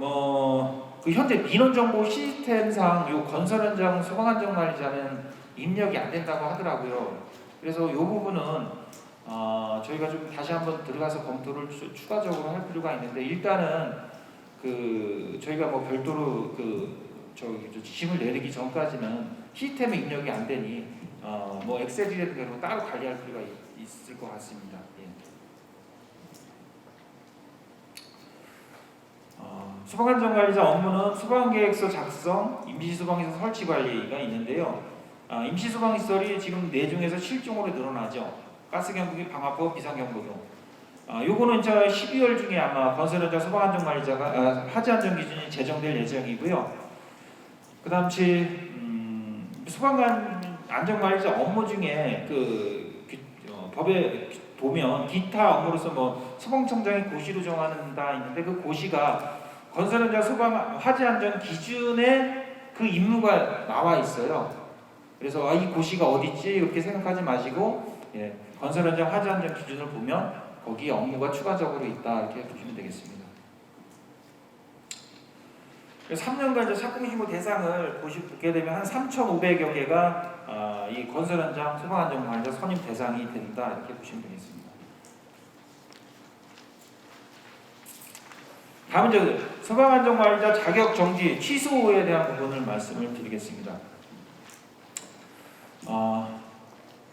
그 현재 민원정보 시스템상 요 건설 현장 소방안전관리자는 입력이 안 된다고 하더라고요. 그래서 요 부분은 저희가 좀 다시 한번 들어가서 검토를 추가적으로 할 필요가 있는데 일단은 그 저희가 뭐 별도로 지침을 내리기 전까지는 시스템에 입력이 안 되니 뭐 엑셀이라든가 따로 관리할 필요가 있을 것 같습니다. 예. 소방안전관리자 업무는 소방계획서 작성, 임시소방시설 설치 관리가 있는데요. 임시소방시설이 지금 4중에서 7중으로 늘어나죠. 가스경보기, 방화법, 비상경보등. 요거는 이제 12월 중에 아마 건설현장 소방안전관리자가 하지안전기준이 제정될 예정이고요. 그 다음 소방안전관리자 업무 중에 법에 보면 기타 업무로서 뭐 소방청장이 고시로 정하는다 있는데 그 고시가 건설현장 소방 화재안전 기준에 그 임무가 나와 있어요. 그래서 이 고시가 어디 있지 이렇게 생각하지 마시고 건설현장 화재안전 기준을 보면 거기에 업무가 추가적으로 있다 이렇게 보시면 되겠습니다. 3년간 이제 착공신고 대상을 보게 되면 한 3,500여 개가 이 건설 현장 소방안전관리자 선임 대상이 된다 이렇게 보시면 되겠습니다. 다음은 이제 소방안전관리자 자격 정지 취소에 대한 부분을 말씀을 드리겠습니다.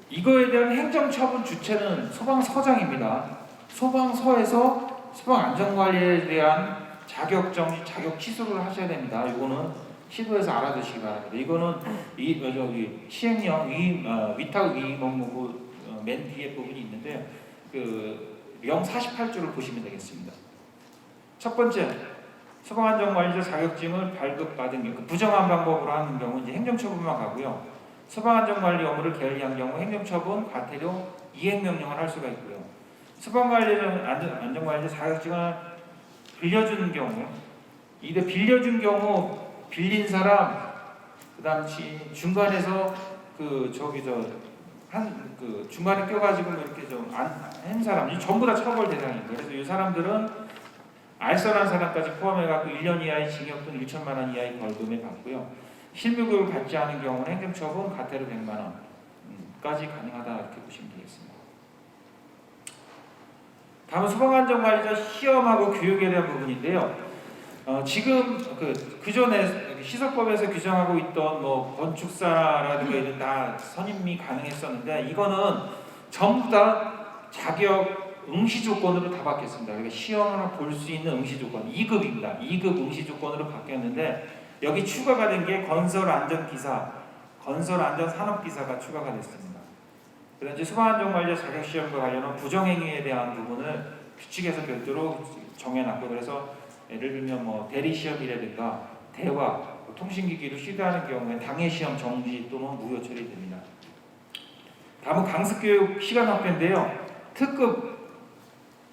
이거에 대한 행정처분 주체는 소방서장입니다. 소방서에서 소방안전관리에 대한 자격 정지, 자격 취소를 하셔야 됩니다. 이거는 시도에서 알아두시기 바랍니다. 이거는 시행령 위탁 위임 업무부 맨 뒤에 부분이 있는데 령 48조를 보시면 되겠습니다. 첫 번째, 소방안전관리자 자격증을 발급받은 경우, 부정한 방법으로 하는 경우 이제 행정처분만 가고요. 소방안전관리 업무를 게을리한 경우 행정처분, 과태료, 이행명령을 할 수가 있고요. 소방안전관리자 자격증을 빌려주는 경우, 이때 빌려준 경우 빌린 사람, 그다음 중간에서 중간에 껴가지고 이렇게 좀 한 사람, 전부 다 처벌 대상입니다. 그래서 이 사람들은 알선한 사람까지 포함해갖고 1년 이하의 징역 또는 1천만 원 이하의 벌금에 받고요. 실무교육을 받지 않은 경우는 행정처분 과태료 100만 원까지 가능하다 이렇게 보시면 되겠습니다. 다음은 소방안전관리자 시험하고 교육에 대한 부분인데요. 지금 그 전에 시설법에서 규정하고 있던 뭐 건축사라든가 이런 다 선임이 가능했었는데 이거는 전부 다 자격 응시 조건으로 다 바뀌었습니다. 그러니까 시험을 볼 수 있는 응시 조건 2급입니다. 2급 응시 조건으로 바뀌었는데 여기 추가가 된 게 건설안전기사, 건설안전산업기사가 추가가 됐습니다. 그래서 이제 소방안전관리자 자격시험과 관련한 부정행위에 대한 부분을 규칙에서 별도로 정해놨고 그래서 예를 들면 뭐 대리시험이라든가 대화, 통신기기로 시도하는 경우에 당해시험 정지 또는 무효 처리됩니다. 다음은 강습교육 시간 확대인데요. 특급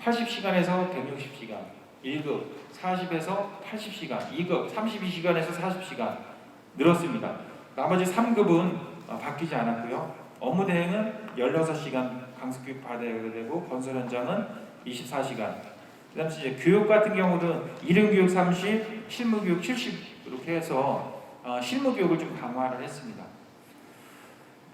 80시간에서 160시간, 1급 40에서 80시간, 2급 32시간에서 40시간 늘었습니다. 나머지 3급은 바뀌지 않았고요. 업무 대행은 16시간 강습교육 받아야 되고 건설 현장은 24시간. 그다음에 이제 교육 같은 경우는 이론교육 30, 실무교육 70 이렇게 해서 실무교육을 좀 강화를 했습니다.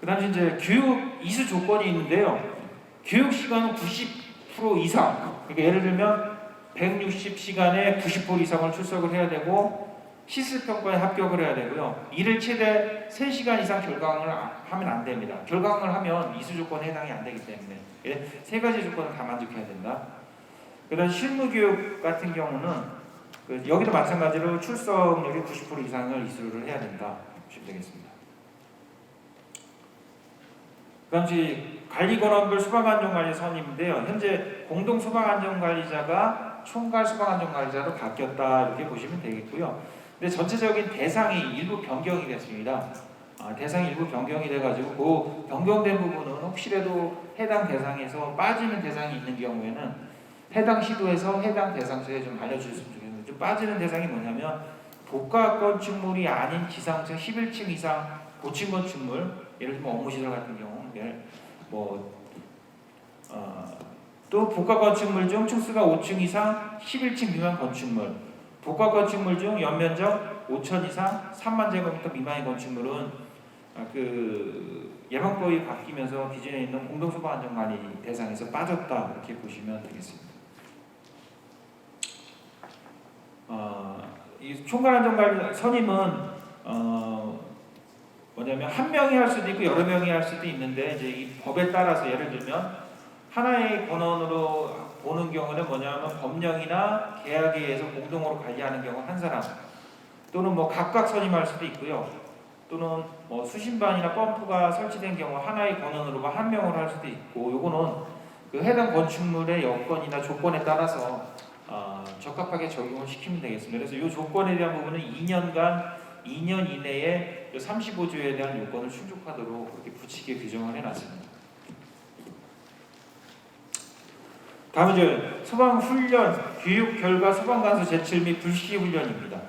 그다음에 이제 교육 이수 조건이 있는데요. 교육 시간은 90% 이상. 그러니까 예를 들면 160시간에 90% 이상을 출석을 해야 되고 실습평가에 합격을 해야 되고요. 일을 최대 3시간 이상 결강을 하면 안 됩니다. 결강을 하면 이수 조건에 해당이 안 되기 때문에 세 가지 조건을 다 만족해야 된다. 그다음 실무교육 같은 경우는 여기도 마찬가지로 출석률이 90% 이상을 이수를 해야 된다. 보시면 되겠습니다. 그다음 관리권한별 소방안전관리 선임인데요. 현재 공동소방안전관리자가 총괄 소방안전관리자로 바뀌었다 이렇게 보시면 되겠고요. 근데 전체적인 대상이 일부 변경이 됐습니다. 대상이 일부 변경이 돼가지고 그 변경된 부분은 혹시라도 해당 대상에서 빠지는 대상이 있는 경우에는 해당 시도에서 해당 대상서에 좀 알려주셨으면 좋겠는데 좀 빠지는 대상이 뭐냐면 복합 건축물이 아닌 지상층 11층 이상 고층 건축물 예를 들면 업무시설 같은 경우 또 복합 건축물 중 층수가 5층 이상 11층 미만 건축물 복합 건축물 중 연면적 5천 이상 3만 제곱미터 미만의 건축물은 예방법이 바뀌면서 기존에 있는 공동소방안전관리 대상에서 빠졌다 이렇게 보시면 되겠습니다. 이 총괄안전관리 선임은 뭐냐면 한 명이 할 수도 있고 여러 명이 할 수도 있는데 이제 이 법에 따라서 예를 들면 하나의 권한으로 보는 경우는 뭐냐면 법령이나 계약에 의해서 공동으로 관리하는 경우 한 사람 또는 뭐 각각 선임할 수도 있고요. 또는 뭐 수신반이나 펌프가 설치된 경우 하나의 권한으로 한 명으로 할 수도 있고 요거는 그 해당 건축물의 여건이나 조건에 따라서 적합하게 적용을 시키면 되겠습니다. 그래서 이 조건에 대한 부분은 2년 이내에 35조에 대한 요건을 충족하도록 그렇게 부칙에 규정을 해놨습니다. 다음은 이제 소방훈련 교육 결과 소방관수 제출 및 불시 훈련입니다.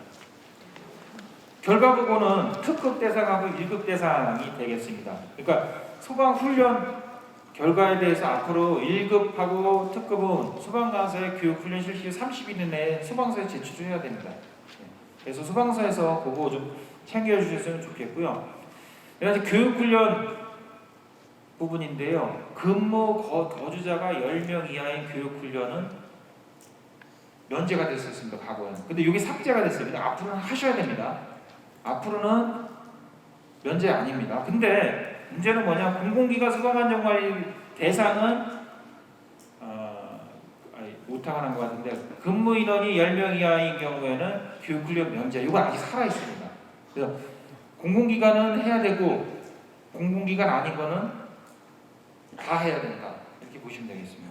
결과 보고는 특급 대상하고 1급 대상이 되겠습니다. 그러니까 소방훈련 결과에 대해서 앞으로 1급하고 특급은 소방관서의 교육훈련 실시 후 30일 내에 소방서에 제출을 해야 됩니다. 그래서 소방서에서 그거 좀 챙겨주셨으면 좋겠고요. 그래서 교육훈련 부분인데요. 근무 거주자가 10명 이하의 교육훈련은 면제가 됐었습니다. 과거에는. 근데 이게 삭제가 됐습니다. 앞으로는 하셔야 됩니다. 앞으로는 면제 아닙니다. 근데 문제는 뭐냐? 공공기관 소방안전관리 대상은 오타가 난 것 같은데 근무 인원이 10명 이하인 경우에는 교육훈련 면제 이거 아직 살아있습니다. 그래서 공공기관은 해야 되고 공공기관 아닌 거는 다 해야 된다 이렇게 보시면 되겠습니다.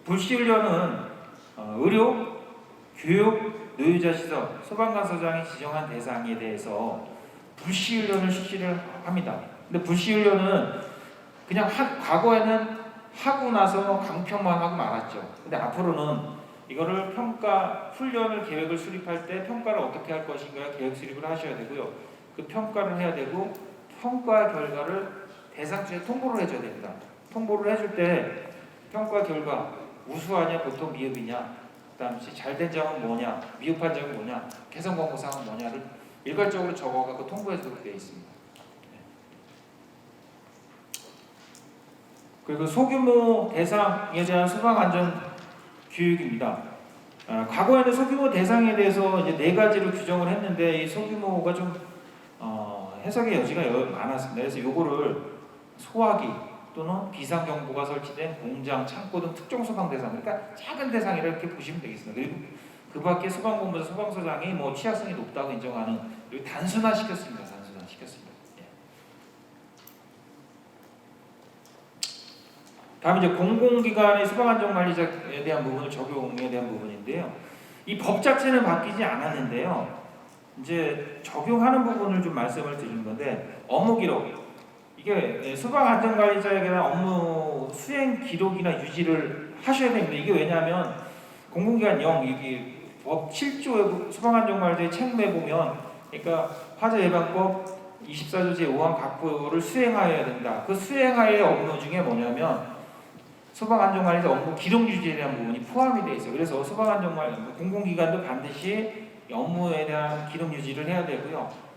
불시훈련은 의료, 교육, 노유자시설, 소방관서장이 지정한 대상에 대해서 불시훈련을 실시를 합니다. 근데 불시훈련은 그냥 과거에는 하고 나서 강평만 하고 말았죠. 근데 앞으로는 이거를 훈련을 계획을 수립할 때 평가를 어떻게 할 것인가 계획 수립을 하셔야 되고요. 그 평가를 해야 되고 평가 결과를 대상주에 통보를 해줘야 됩니다. 통보를 해줄 때 평가 결과 우수하냐 보통 미흡이냐 그다음 잘된 점은 뭐냐, 미흡한 점은 뭐냐, 개선 권고사항은 뭐냐를 일괄적으로 적어갖고 통보해주도록 되어 있습니다. 그리고 소규모 대상에 대한 소방 안전 교육입니다. 과거에는 소규모 대상에 대해서 이제 4가지로 규정을 했는데 이 소규모가 좀 해석의 여지가 많았습니다. 그래서 요거를 소화기 또는 비상경보가 설치된 공장, 창고 등 특정 소방 대상, 그러니까 작은 대상이라 이렇게 보시면 되겠습니다. 그리고 그 밖에 소방본부에서 소방서장이 뭐 취약성이 높다고 인정하는 여기 단순화시켰습니다. 단순화시켰습니다. 예. 다음 이제 공공기관의 소방안전관리자에 대한 부분을 적용에 대한 부분인데요. 이 법 자체는 바뀌지 않았는데요. 이제 적용하는 부분을 좀 말씀을 드리는 건데 업무 기록 이게 소방안전관리자에게 대한 업무 수행 기록이나 유지를 하셔야 됩니다. 이게 왜냐하면 공공기관 0 이게 법 7조의 소방안전관리자의 책무에 보면 그러니까 화재예방법 24조 제5항 각부를 수행하여야 된다. 그 수행하여야 업무 중에 뭐냐면 소방안전관리자 업무 기록 유지에 대한 부분이 포함이 되어 있어요. 그래서 소방안전관리 공공기관도 반드시 업무에 대한 기록 유지를 해야 되고요.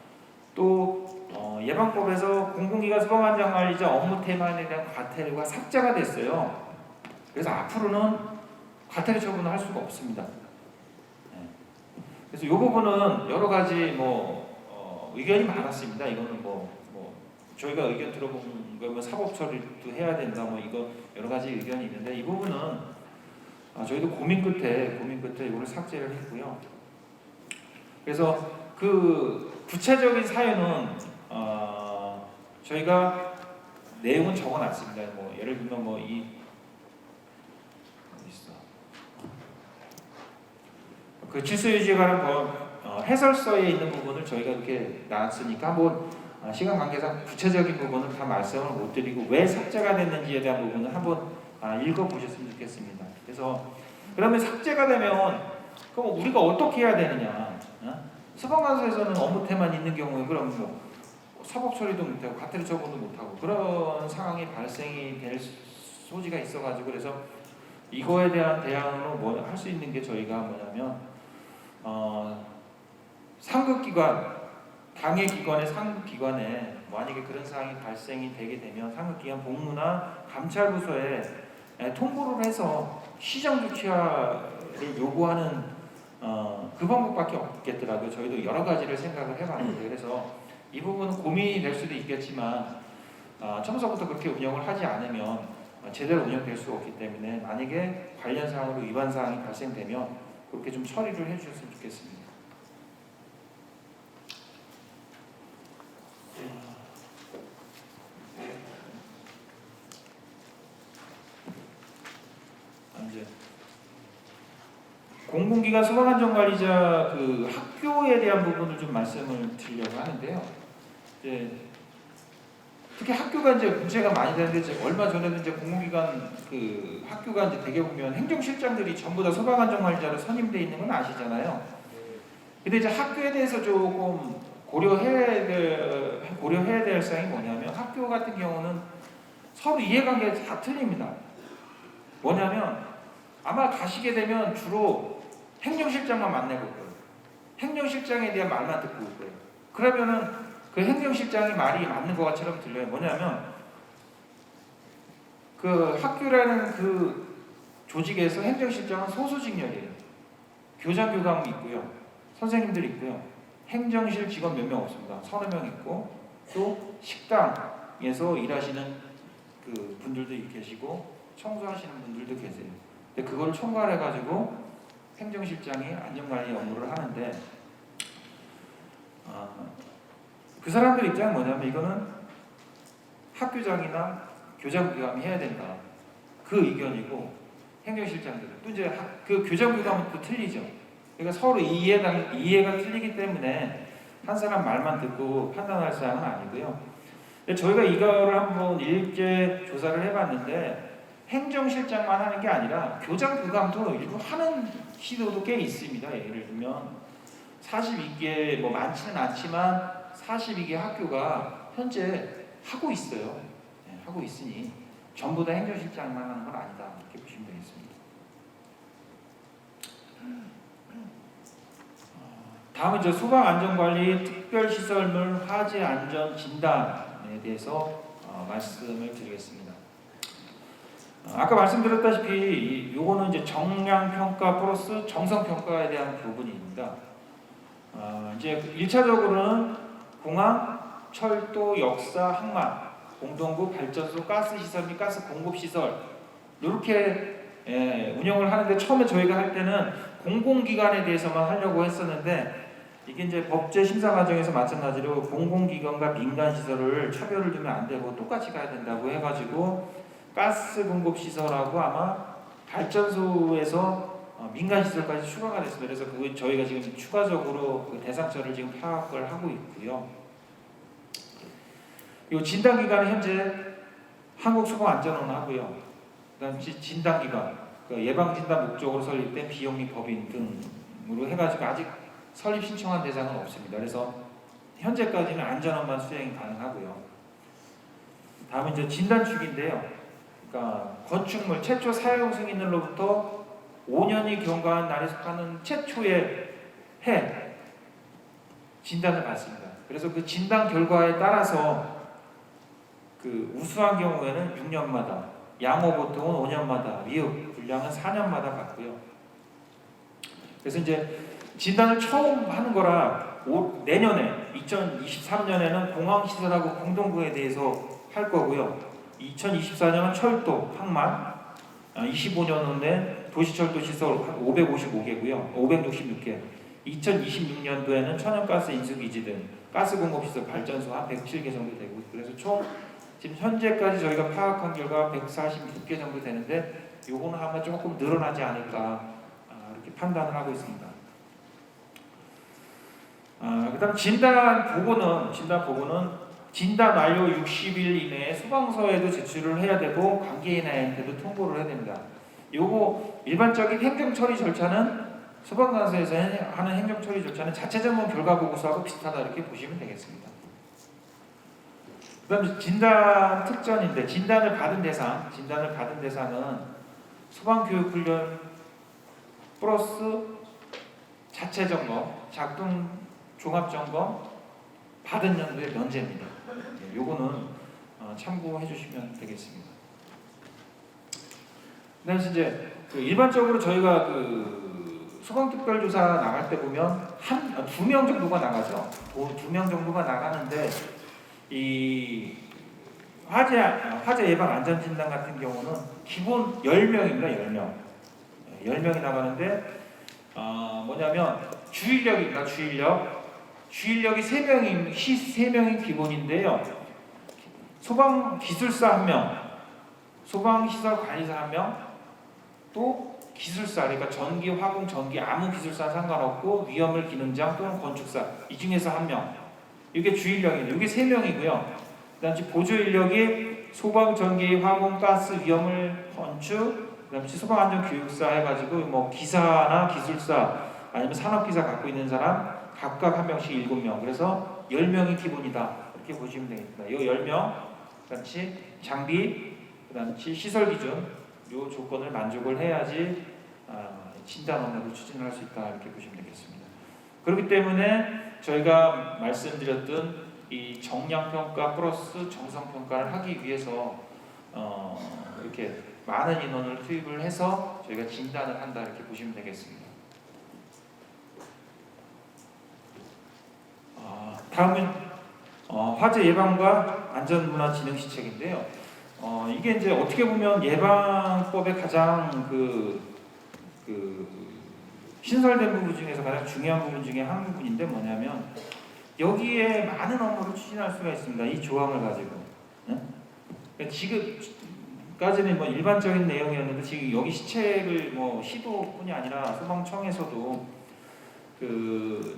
또 예방법에서 공공기관 소방안전관리자 업무 테마에 대한 과태료가 삭제가 됐어요. 그래서 앞으로는 과태료 처분을 할 수가 없습니다. 그래서 이 부분은 여러 가지 의견이 많았습니다. 이거는 저희가 의견 들어본 거 사법 처리도 해야 된다 이거 여러 가지 의견이 있는데 이 부분은 저희도 고민 끝에 이거를 삭제를 했고요. 그래서 그 구체적인 사유는 저희가 내용은 적어놨습니다. 예를 들면 어디 있어? 그 질서 유지에 관한 해설서에 있는 부분을 저희가 이렇게 나왔으니까 한번 시간 관계상 구체적인 부분은 다 말씀을 못 드리고 왜 삭제가 됐는지에 대한 부분을 한번 읽어보셨으면 좋겠습니다. 그래서 그러면 삭제가 되면 그럼 우리가 어떻게 해야 되느냐? 소방관서에서는 업무태만 있는 경우에 그럼 사법 처리도 못하고 과태료 처분도 못하고 그런 상황이 발생이 될 소지가 있어가지고 그래서 이거에 대한 대안으로 할 수 있는 게 저희가 뭐냐면 상급기관 당해기관의 상급기관에 만약에 그런 상황이 발생이 되게 되면 상급기관 복무나 감찰부서에 통보를 해서 시정조치를 요구하는 그 방법밖에 없겠더라고요. 저희도 여러 가지를 생각을 해봤는데 그래서 이 부분은 고민이 될 수도 있겠지만 처음부터 그렇게 운영을 하지 않으면 제대로 운영될 수가 없기 때문에 만약에 관련 사항으로 위반 사항이 발생되면 그렇게 좀 처리를 해주셨으면 좋겠습니다. 이제 공공기관 소방안전관리자 그 학교에 대한 부분을 좀 말씀을 드리려고 하는데요. 이제 특히 학교가 이제 문제가 많이 되는데 이제 얼마 전에도 이제 공공기관 그 학교가 이제 되게 보면 행정실장들이 전부 다 소방안전관리자로 선임돼 있는 건 아시잖아요. 근데 이제 학교에 대해서 조금 고려해야 될 사항이 뭐냐면 학교 같은 경우는 서로 이해관계가 다 틀립니다. 뭐냐면 아마 가시게 되면 주로 행정실장만 만나볼 거예요. 행정실장에 대한 말만 듣고 올 거예요. 그러면은 그 행정실장이 말이 맞는 것처럼 들려요. 뭐냐면 그 학교라는 그 조직에서 행정실장은 소수직렬이에요. 교장교감이 있고요. 선생님들이 있고요. 행정실 직원 몇 명 없습니다. 30명 있고 또 식당에서 일하시는 그 분들도 계시고 청소하시는 분들도 계세요. 근데 그걸 총괄해가지고 행정실장이 안전관리 업무를 하는데 그 사람들 입장은 뭐냐면 이거는 학교장이나 교장교감이 해야 된다. 그 의견이고 행정실장들은 또 이제 그 교장교감은 또 틀리죠. 그러니까 서로 이해가 틀리기 때문에 한 사람 말만 듣고 판단할 사항은 아니고요. 근데 저희가 이거를 한번 일제 조사를 해봤는데 행정실장만 하는 게 아니라 교장교감도 일부 하는 시도도 꽤 있습니다. 예를 들면 42개 많지는 않지만 42개 학교가 현재 하고 있어요. 네, 하고 있으니 전부 다 행정실장만 하는 건 아니다. 이렇게 보시면 되겠습니다. 다음은 이제 소방안전관리 특별시설물 화재 안전 진단에 대해서 말씀을 드리겠습니다. 아까 말씀드렸다시피 요거는 이제 정량평가 플러스 정성평가에 대한 부분입니다. 이제 1차적으로는 공항, 철도, 역사, 항만, 공동구, 발전소, 가스시설 및 가스 공급시설 이렇게 운영을 하는데 처음에 저희가 할 때는 공공기관에 대해서만 하려고 했었는데 이게 이제 법제 심사 과정에서 마찬가지로 공공기관과 민간시설을 차별을 두면 안 되고 똑같이 가야 된다고 해가지고 가스 공급시설하고 아마 발전소에서 민간시설까지 추가가 됐습니다. 그래서 그 저희가 지금 추가적으로 그 대상처를 지금 파악을 하고 있고요. 이 진단기관은 현재 한국소방안전원하고요. 그다음 진단기관, 그 예방진단 목적으로 설립된 비용 및 법인 등으로 해가지고 아직 설립 신청한 대상은 없습니다. 그래서 현재까지는 안전원만 수행이 가능하고요. 다음은 이제 진단축인데요. 그러니까 건축물 최초 사용 승인으로부터 5년이 경과한 날에 속하는 최초의 해 진단을 받습니다. 그래서 그 진단 결과에 따라서 그 우수한 경우에는 6년마다, 양호 보통은 5년마다, 미흡 불량은 4년마다 받고요. 그래서 이제 진단을 처음 하는 거라 내년에 2023년에는 공항시설하고 공동구에 대해서 할 거고요. 2024년은 철도, 항만, 25년도에 도시철도 시설 555개고요. 566개. 2026년도에는 천연가스 인수기지 등 가스공급시설 발전소 한 107개 정도 되고, 그래서 총 지금 현재까지 저희가 파악한 결과 146개 정도 되는데 요거는 아마 조금 늘어나지 않을까 이렇게 판단을 하고 있습니다. 그다음 진단 보고는 진단 완료 60일 이내에 소방서에도 제출을 해야 되고 관계인한테도 통보를 해야 됩니다. 요거 일반적인 행정처리 절차는 소방관서에서 하는 행정처리 절차는 자체전문 결과 보고서하고 비슷하다 이렇게 보시면 되겠습니다. 그다음 진단 특전인데 진단을 받은 대상은 소방교육훈련 플러스 자체 점검, 작동 종합 점검 받은 연도의 면제입니다. 요거는 참고해 주시면 되겠습니다. 그다음에 이제 일반적으로 저희가 소방특별조사 나갈 때 보면 2명 정도가 나가죠. 2명 정도가 나가는데 이 화재 예방 안전진단 같은 경우는 기본 10명입니다. 10명이 나가는데 뭐냐면 주일력입니다. 주일력이 3명이 기본인데요. 소방기술사 1명, 소방시설관리사 1명, 또 기술사, 그러니까 전기, 화공, 전기 아무 기술사 상관없고 위험물 기능장 또는 건축사 이 중에서 1명. 이게 주인력이에요. 이게 3명이고요. 그다음에 보조인력이 소방, 전기, 화공, 가스, 위험물, 건축, 그다음에 소방안전교육사 해가지고 뭐 기사나 기술사 아니면 산업기사 갖고 있는 사람 각각 1명씩 7명. 그래서 10명이 기본이다 이렇게 보시면 되겠습니다. 이 10명, 그다음에 장비, 그다음에 시설 기준 요 조건을 만족을 해야지 진단 업무를 추진할 수 있다 이렇게 보시면 되겠습니다. 그렇기 때문에 저희가 말씀드렸던 이 정량평가 플러스 정성평가를 하기 위해서 이렇게 많은 인원을 투입을 해서 저희가 진단을 한다 이렇게 보시면 되겠습니다. 다음은 화재 예방과 안전문화 진흥 시책인데요. 이게 이제 어떻게 보면 예방법의 가장 신설된 부분 중에서 가장 중요한 부분 중에 한 부분인데 뭐냐면 여기에 많은 업무를 추진할 수가 있습니다. 이 조항을 가지고. 그러니까 지금까지는 뭐 일반적인 내용이었는데 지금 여기 시책을 뭐 시도뿐이 아니라 소방청에서도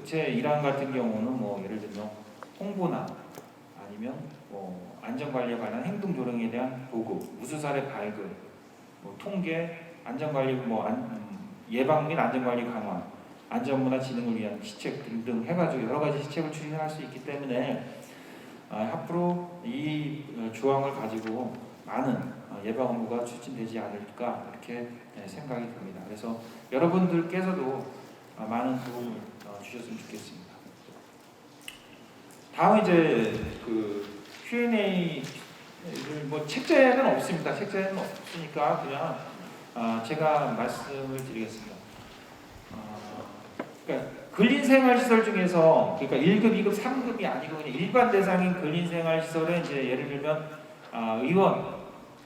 제 1항 같은 경우는 뭐 예를 들면 홍보나 아니면 뭐 안전관리에 관한 행동조령에 대한 보고, 우수사례 발굴, 뭐 통계, 안전관리 예방 및 안전관리 강화, 안전문화 진흥을 위한 시책 등등 해가지고 여러 가지 시책을 추진할 수 있기 때문에 앞으로 이 조항을 가지고 많은 예방 업무가 추진되지 않을까 이렇게 생각이 듭니다. 그래서 여러분들께서도 많은 도움을 주셨으면 좋겠습니다. 다음 이제 그 Q&A를 뭐 책자에는 없습니다. 책자에는 없으니까 그냥 제가 말씀을 드리겠습니다. 그러니까 근린생활시설 중에서 그러니까 1급, 2급, 3급이 아니고 그냥 일반 대상인 근린생활시설에 이제 예를 들면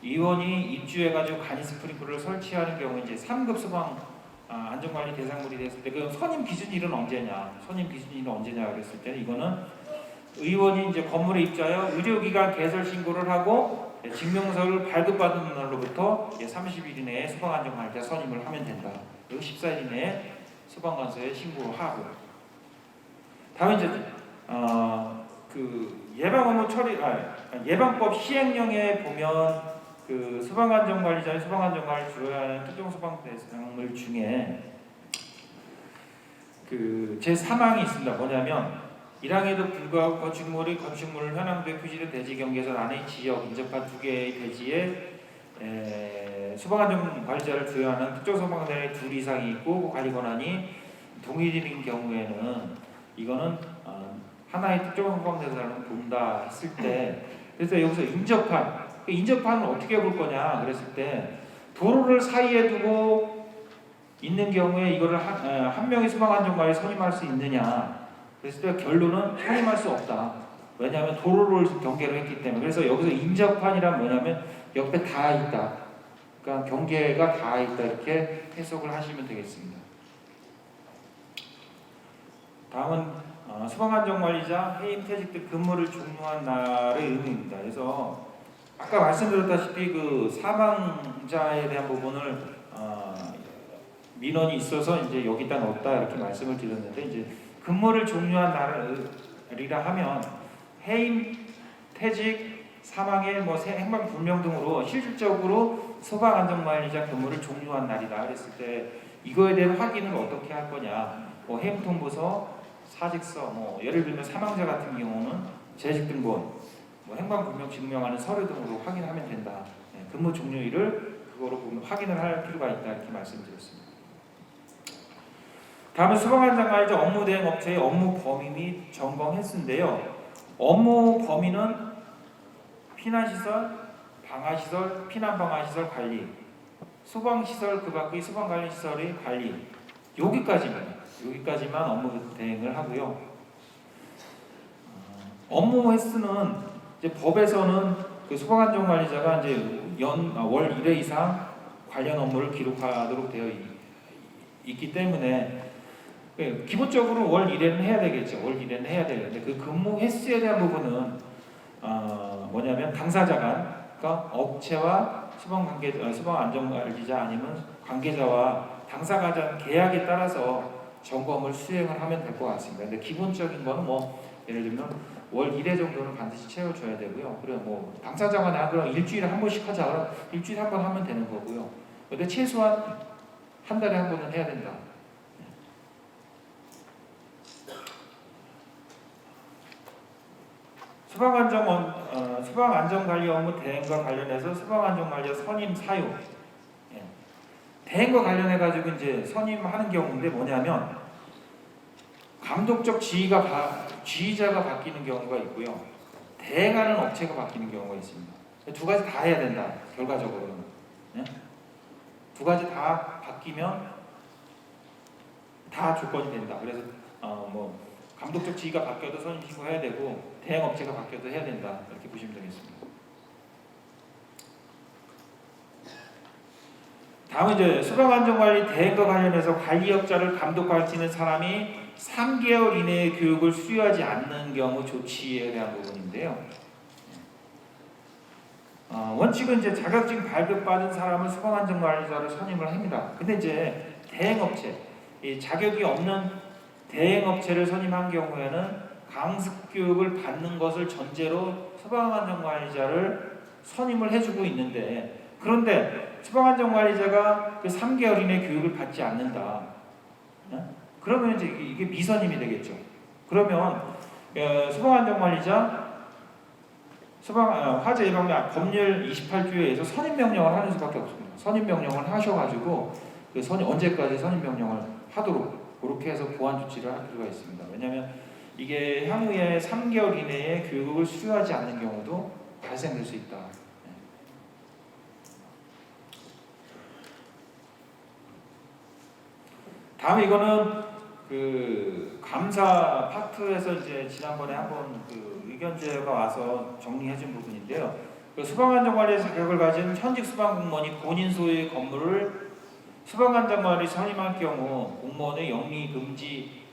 의원이 입주해가지고 간이 스프링클러를 설치하는 경우에 이제 3급 소방 안전관리 대상물이 됐을 때 그 선임 기준일은 언제냐? 선임 기준일은 언제냐 그랬을 때는 이거는 의원이 이제 건물에 입주하여 의료기관 개설 신고를 하고 증명서를 발급받은 날로부터 30일 이내에 소방안전관리자 선임을 하면 된다. 그리고 14일 이내에 소방관서에 신고를 하고. 다음에 이제 그 예방업무 처리 예방법 시행령에 보면 그 소방안전관리자의 소방안전관리를 주어야 하는 특정 소방 대상물 중에 그 제 3항이 있습니다. 뭐냐면 1항에도 불구하고 건축물이 현황도에 표시된 대지 경계선 안의 지역 인접한 2개의 대지에 소방안전관리자를 주요하는 특정 소방대원이 2 이상이 있고 그 관리 권한이 동일인 경우에는 이거는 하나의 특정 소방대원을 본다 했을 때 그래서 여기서 인접한을 어떻게 볼 거냐 그랬을 때 도로를 사이에 두고 있는 경우에 이거를 한 명의 소방안전관리 선임할 수 있느냐 그랬을 때 결론은 선임할 수 없다. 왜냐하면 도로를 경계로 했기 때문에. 그래서 여기서 인접한이란 뭐냐면 옆에 다 있다. 그러니까 경계가 다 있다 이렇게 해석을 하시면 되겠습니다. 다음은 소방안전관리자 해임 퇴직 등 근무를 종료한 날의 의무입니다. 그래서 아까 말씀드렸다시피 그 사망자에 대한 부분을 민원이 있어서 이제 여기다 넣었다 이렇게 말씀을 드렸는데 이제 근무를 종료한 날이라 하면 해임, 퇴직, 사망의 행방 불명 등으로 실질적으로 소방안전관리자 근무를 종료한 날이다 그랬을 때 이거에 대한 확인을 어떻게 할 거냐? 해임 통보서, 사직서, 예를 들면 사망자 같은 경우는 재직 등본, 행방 불명 증명하는 서류 등으로 확인하면 된다. 근무 종료일을 그거로 보면 확인을 할 필요가 있다 이렇게 말씀드렸습니다. 다음은 소방안전관리자 업무 대행 업체의 업무 범위 및 점검 횟수인데요. 업무 범위는 피난시설, 방화시설, 피난방화시설 관리, 소방시설 그 밖의 소방관리시설의 관리 여기까지만 업무 대행을 하고요. 업무 횟수는 이제 법에서는 그 소방안전관리자가 이제 월 1회 이상 관련 업무를 기록하도록 되어 있기 때문에 기본적으로 월 1회는 해야 되겠죠. 월 1회는 해야 되는데 그 근무 횟수에 대한 부분은 뭐냐면 당사자가 그러니까 업체와 소방안전관리자 아니면 관계자와 당사가 간 계약에 따라서 점검을 수행을 하면 될 것 같습니다. 근데 기본적인 거는 예를 들면 월 1회 정도는 반드시 채워줘야 되고요. 그리고 당사자가 나 그럼 일주일에 한 번씩 하자. 그럼 일주일에 한 번 하면 되는 거고요. 근데 최소한 한 달에 한 번은 해야 된다. 소방안전관리 업무 대행과 관련해서 소방안전관리자 선임 사유. 대행과 관련해가지고 이제 선임하는 경우인데 뭐냐면 감독적 지휘자가 바뀌는 경우가 있고요. 대행하는 업체가 바뀌는 경우가 있습니다. 두 가지 다 해야 된다. 결과적으로는. 두 가지 다 바뀌면 다 조건이 된다. 그래서 감독적 지휘가 바뀌어도 선임 신고해야 되고 대행 업체가 바뀌어도 해야 된다. 이렇게 보시면 되겠습니다. 다음은 이제 소방안전관리 대행과 관련해서 관리역자를 감독할지는 사람이 3개월 이내의 교육을 수료하지 않는 경우 조치에 대한 부분인데요. 원칙은 이제 자격증 발급받은 사람을 소방안전관리자로 선임을 합니다. 근데 이제 대행업체, 이 자격이 없는 대행업체를 선임한 경우에는 강습교육을 받는 것을 전제로 소방안전관리자를 선임을 해주고 있는데 그런데 소방안전관리자가 그 3개월 이내 교육을 받지 않는다. 그러면 이제 이게 미선임이 되겠죠. 그러면 소방안전관리자 화재 예방령 법률 28조에 의해서 선임 명령을 하는 수밖에 없습니다. 선임 명령을 하셔가지고 그 언제까지 선임 명령을 하도록 그렇게 해서 보완 조치를 할 필요가 있습니다. 왜냐하면 이게 향후에 3개월 이내에 교육을 수료하지 않는 경우도 발생될 수 있다. 다음에 이거는 그 감사 파트에서 이제 지난번에 한번 그 의견제가 와서 정리해준 부분인데요. 그 수방안전관리 자격을 가진 현직 수방공무원이 본인 소유의 건물을 수방안전관리 선임할 경우 공무원의 영리 금지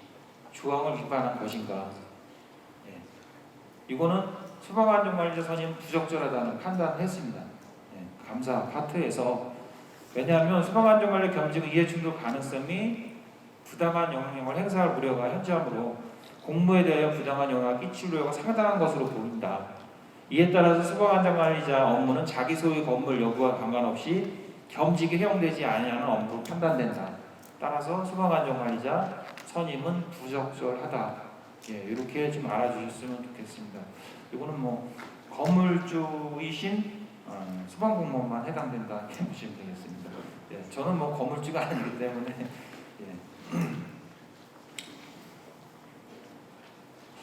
조항을 위반한 것인가? 이거는 수방안전관리자 선임 부적절하다는 판단을 했습니다. 감사 파트에서. 왜냐하면 수방안전관리 겸직 이해충돌 가능성이 부당한 영향을 행사할 우려가 현저하므로 공무에 대하여 부당한 영향을 끼칠 우려가 상당한 것으로 보인다. 이에 따라서 수방안전관리자 업무는 자기 소유 건물 여부와 관관없이 겸직이 허용되지 아니하는 업무로 판단된다. 따라서 수방안전관리자 선임은 부적절하다. 이렇게 좀 알아주셨으면 좋겠습니다. 이거는 뭐 건물주이신 수방공무원만 해당된다 이렇게 보시면 되겠습니다. 저는 뭐 건물주가 아니기 때문에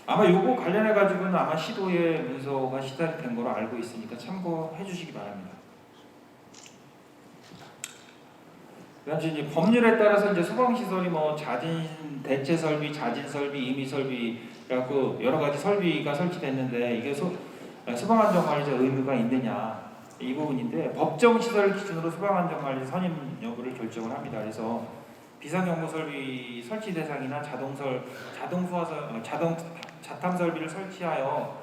아마 요거 관련해 가지고는 아마 시도에 문서가 시달이 된 거로 알고 있으니까 참고해 주시기 바랍니다. 그다음에 이제 법률에 따라서 이제 소방시설이 뭐 자진 대체 설비, 자진 설비, 임의 설비 그래갖고 여러 가지 설비가 설치됐는데 이게 소방안전관리자 의무가 있느냐 이 부분인데 법정 시설 기준으로 소방안전관리 선임 여부를 결정을 합니다. 그래서 비상경보 설비 설치 대상이나 자탐 설비를 설치하여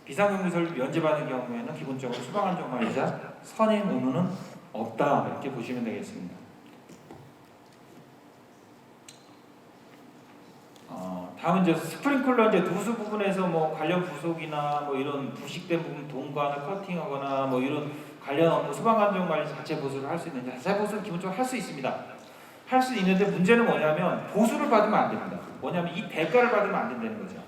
비상경보 설비 면제받는 경우에는 기본적으로 소방안전관리자 선임 의무는 없다 이렇게 보시면 되겠습니다. 다음은 이제 스프링클러 이제 누수 부분에서 뭐 관련 부속이나 뭐 이런 부식된 부분 동관을 커팅하거나 뭐 이런 관련 업무 소방안전관리 자체 보수를 할 수 있는데 자체 보수는 기본적으로 할 수 있습니다. 할 수 있는데 문제는 뭐냐면 보수를 받으면 안 됩니다. 뭐냐면 이 대가를 받으면 안 된다는 거죠.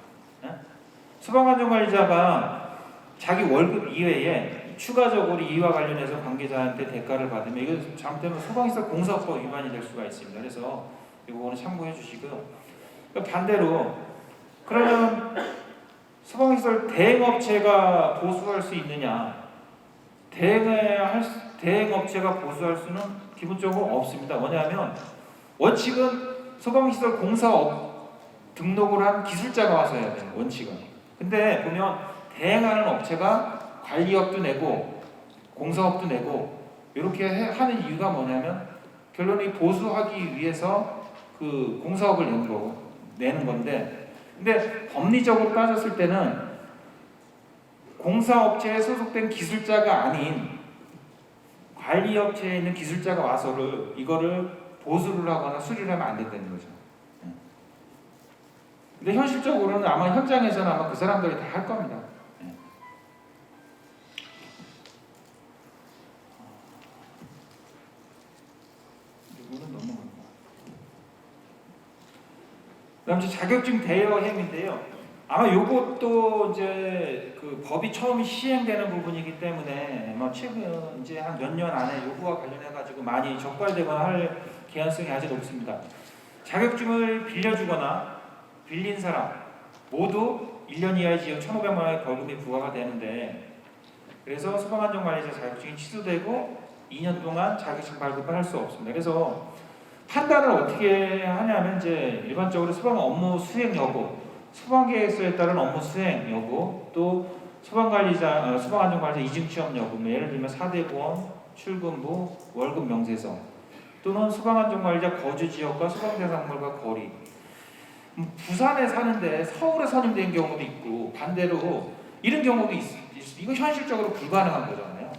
소방안전관리자가 자기 월급 이외에 추가적으로 이와 관련해서 관계자한테 대가를 받으면 이거 잘못되면 소방시설 공사법 위반이 될 수가 있습니다. 그래서 이 부분은 참고해 주시고요. 반대로 그러면 소방시설 대행업체가 보수할 수 있느냐? 대행업체가 보수할 수는 기본적으로 없습니다. 뭐냐면 원칙은 소방시설 공사업 등록을 한 기술자가 와서 해야 돼요. 원칙은. 근데 보면 대행하는 업체가 관리업도 내고 공사업도 내고 이렇게 하는 이유가 뭐냐면 결론이 보수하기 위해서 그 공사업을 내는 건데 근데 법리적으로 따졌을 때는 공사업체에 소속된 기술자가 아닌 관리업체에 있는 기술자가 와서를 이거를 보수를 하거나 수리를 하면 안 된다는 거죠. 근데 현실적으로는 아마 현장에서는 아마 그 사람들이 다 할 겁니다. 이거는 넘어갑니다. 그다음 자격증 대여 행위인데요. 아마 요것도 이제 그 법이 처음 시행되는 부분이기 때문에 아마 최근 이제 한 몇 년 안에 요구와 관련해 가지고 많이 적발되거나 할 개연성이 아주 높습니다. 자격증을 빌려주거나 빌린 사람 모두 1년 이하의 징역 1,500만 원의 벌금이 부과가 되는데 그래서 소방안전관리자 자격증이 취소되고 2년 동안 자격증 발급을 할 수 없습니다. 그래서 판단을 어떻게 하냐면 이제 일반적으로 소방 업무 수행 여부, 소방계획서에 따른 업무 수행 여부, 또 소방안전관리자 이중 취업 여부, 예를 들면 4대 보험, 출근부, 월급 명세서, 또는 소방안전관리자 거주 지역과 소방대상물과 거리. 부산에 사는데 서울에 선임된 경우도 있고 반대로 이런 경우도 이거 현실적으로 불가능한 거잖아요.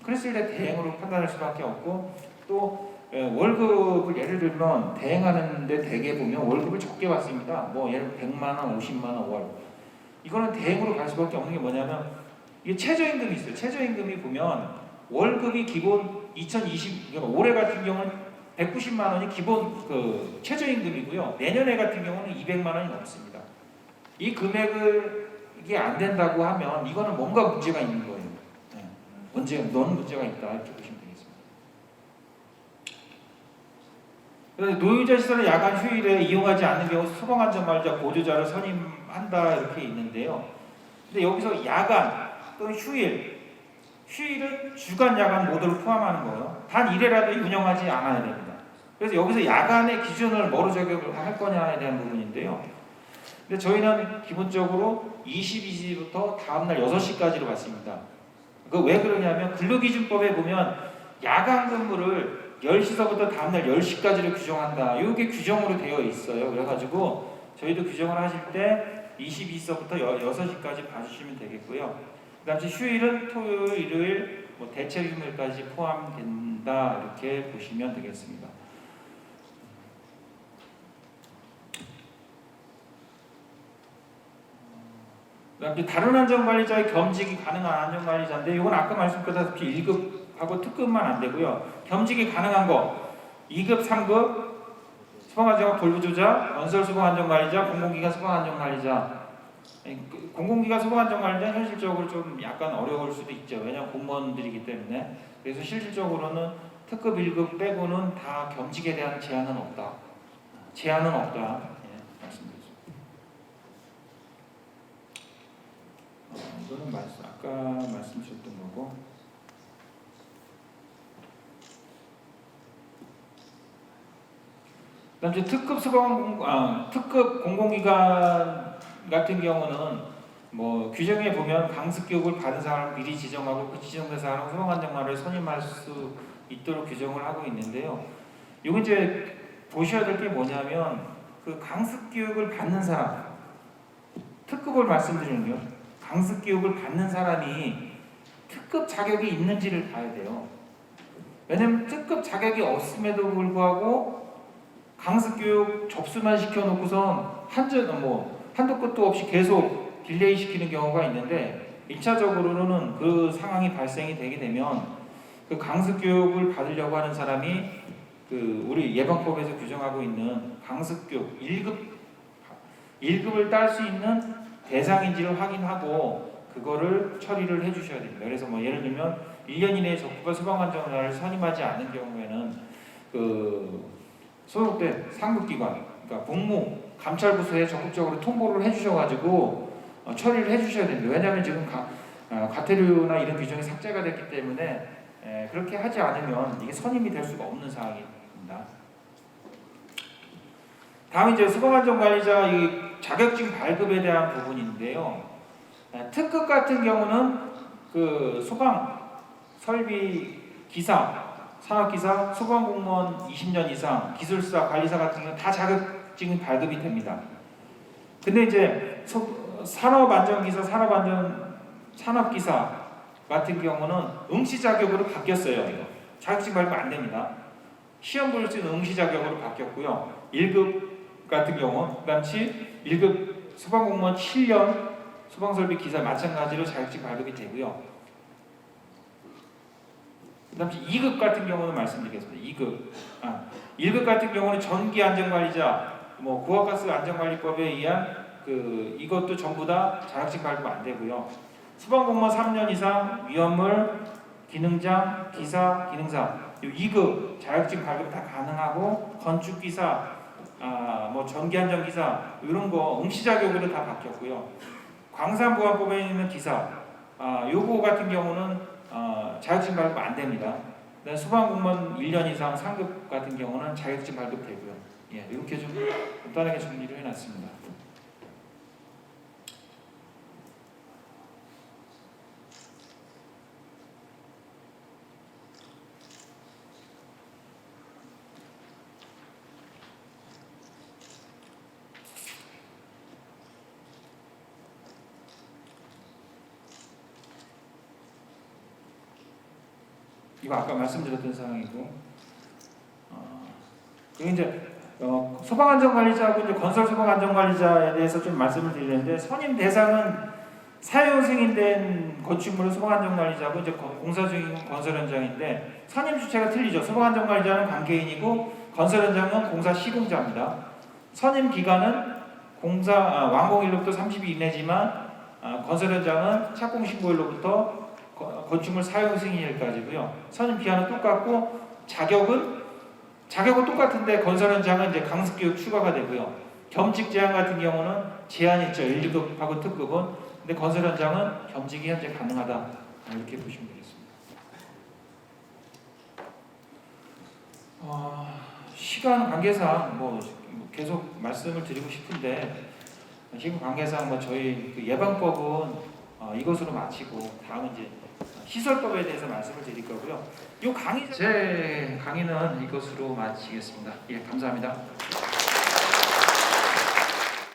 그랬을 때 대행으로 판단할 수밖에 없고 또 월급을 예를 들면 대행하는데 대개 보면 월급을 적게 받습니다. 뭐 예를 들면 100만 원, 50만 원 월. 이거는 대행으로 갈 수밖에 없는 게 뭐냐면 이게 최저임금이 있어요. 최저임금이 보면 월급이 기본 2020 그러니까 올해 같은 경우는 190만 원이 기본 그 최저임금이고요. 내년에 같은 경우는 200만 원이 넘습니다. 이 금액을 이게 안 된다고 하면 이거는 뭔가 문제가 있는 거예요. 넌 문제가 있다 이렇게 보시면 되겠습니다. 그래서 노유자 시설을 야간 휴일에 이용하지 않는 경우 소방안전관리자 보조자를 선임한다 이렇게 있는데요. 근데 여기서 야간 또는 휴일은 주간 야간 모두를 포함하는 거예요. 단 1회라도 운영하지 않아야 됩니다. 그래서 여기서 야간의 기준을 뭐로 적용을 할 거냐에 대한 부분인데요. 근데 저희는 기본적으로 22시부터 다음날 6시까지로 봤습니다. 그 왜 그러냐면 근로기준법에 보면 야간 근무를 10시서부터 다음날 10시까지를 규정한다. 이게 규정으로 되어 있어요. 그래가지고 저희도 규정을 하실 때 22시서부터 6시까지 봐주시면 되겠고요. 그 다음에 휴일은 토요일, 일요일, 대체휴일까지 포함된다. 이렇게 보시면 되겠습니다. 그다음에 다른 안전관리자의 겸직이 가능한 안전관리자인데 이건 아까 말씀드렸다시피 1급하고 특급만 안 되고요. 겸직이 가능한 거 2급, 3급 소방안전과 돌보조자, 건설 소방안전관리자, 공공기관 소방안전관리자. 공공기관 소방안전관리자 현실적으로 좀 약간 어려울 수도 있죠. 왜냐하면 공무원들이기 때문에. 그래서 실질적으로는 특급 1급 빼고는 다 겸직에 대한 제한은 없다. 말씀드렸습니다. 이거는 아까 말씀드렸던 거고. 그다음에 특급 공공기관 같은 경우는 규정에 보면 강습 교육을 받은 사람을 미리 지정하고 그 지정된 사람은 소방안전관을 선임할 수 있도록 규정을 하고 있는데요. 이거 이제 보셔야 될 게 뭐냐면 그 강습 교육을 받는 사람, 특급을 말씀드리는 거요. 강습 교육을 받는 사람이 특급 자격이 있는지를 봐야 돼요. 왜냐면 특급 자격이 없음에도 불구하고 강습 교육 접수만 시켜놓고선 한도 끝도 없이 계속 딜레이 시키는 경우가 있는데 1차적으로는 그 상황이 발생이 되게 되면 그 강습 교육을 받으려고 하는 사람이 우리 예방법에서 규정하고 있는 강습 교육 1급을 딸 수 있는 대상인지를 확인하고 그거를 처리를 해주셔야 됩니다. 그래서 예를 들면 1년 이내에 적부가 소방안전관을 선임하지 않는 경우에는 소속된 상급기관, 그러니까 복무, 감찰부서에 적극적으로 통보를 해주셔가지고 처리를 해주셔야 됩니다. 왜냐하면 지금 과태료나 이런 규정이 삭제가 됐기 때문에 그렇게 하지 않으면 이게 선임이 될 수가 없는 상황입니다. 다음 이제 소방안전관리자 이 자격증 발급에 대한 부분인데요. 특급 같은 경우는 그 소방 설비 기사, 산업기사, 소방공무원 20년 이상, 기술사, 관리사 같은 경우는 다 자격증이 발급이 됩니다. 근데 이제 산업안전기사, 산업기사 같은 경우는 응시 자격으로 바뀌었어요. 이거. 자격증 발급 안 됩니다. 시험 볼 수 있는 응시 자격으로 바뀌었고요. 1급 같은 경우, 그다음에 1급 소방공무원 7년 소방설비 기사 마찬가지로 자격증 발급이 되고요. 그다음에 2급 같은 경우는 말씀드리겠습니다. 1급 같은 경우는 전기안전관리자, 고압가스 안전관리법에 의한 이것도 전부 다 자격증 발급 안 되고요. 소방공무원 3년 이상 위험물, 기능장, 기사, 기능사 2급 자격증 발급 다 가능하고 건축기사, 전기안전기사 이런 거 응시 자격으로 다 바뀌었고요. 광산보안법에 있는 기사, 요거 같은 경우는 자격증 발급 안 됩니다. 소방공무원 1년 이상 상급 같은 경우는 자격증 발급되고요. 이렇게 좀 간단하게 정리를 해놨습니다. 이거 아까 말씀드렸던 상황이고, 그리고 이제 소방안전관리자하고 이제 건설 소방안전관리자에 대해서 좀 말씀을 드리는데 선임 대상은 사용 승인된 건축물의 소방안전관리자고 이제 공사 중인 건설 현장인데 선임 주체가 틀리죠. 소방안전관리자는 관계인이고 건설 현장은 공사 시공자입니다. 선임 기간은 완공 일로부터 30일 이내지만 건설 현장은 착공 신고일로부터 건축물 사용 승인일까지고요. 선임 기한은 똑같고 자격은 똑같은데 건설 현장은 이제 강습 교육 추가가 되고요. 겸직 제한 같은 경우는 제한이 있죠. 1급하고 특급은. 근데 건설 현장은 겸직이 현재 가능하다. 이렇게 보시면 되겠습니다. 시간 관계상 뭐 계속 말씀을 드리고 싶은데 시간 관계상 저희 그 예방법은 이것으로 마치고 다음은 이제 시설법에 대해서 말씀을 드릴 거고요. 제 강의는 이것으로 마치겠습니다. 예, 감사합니다.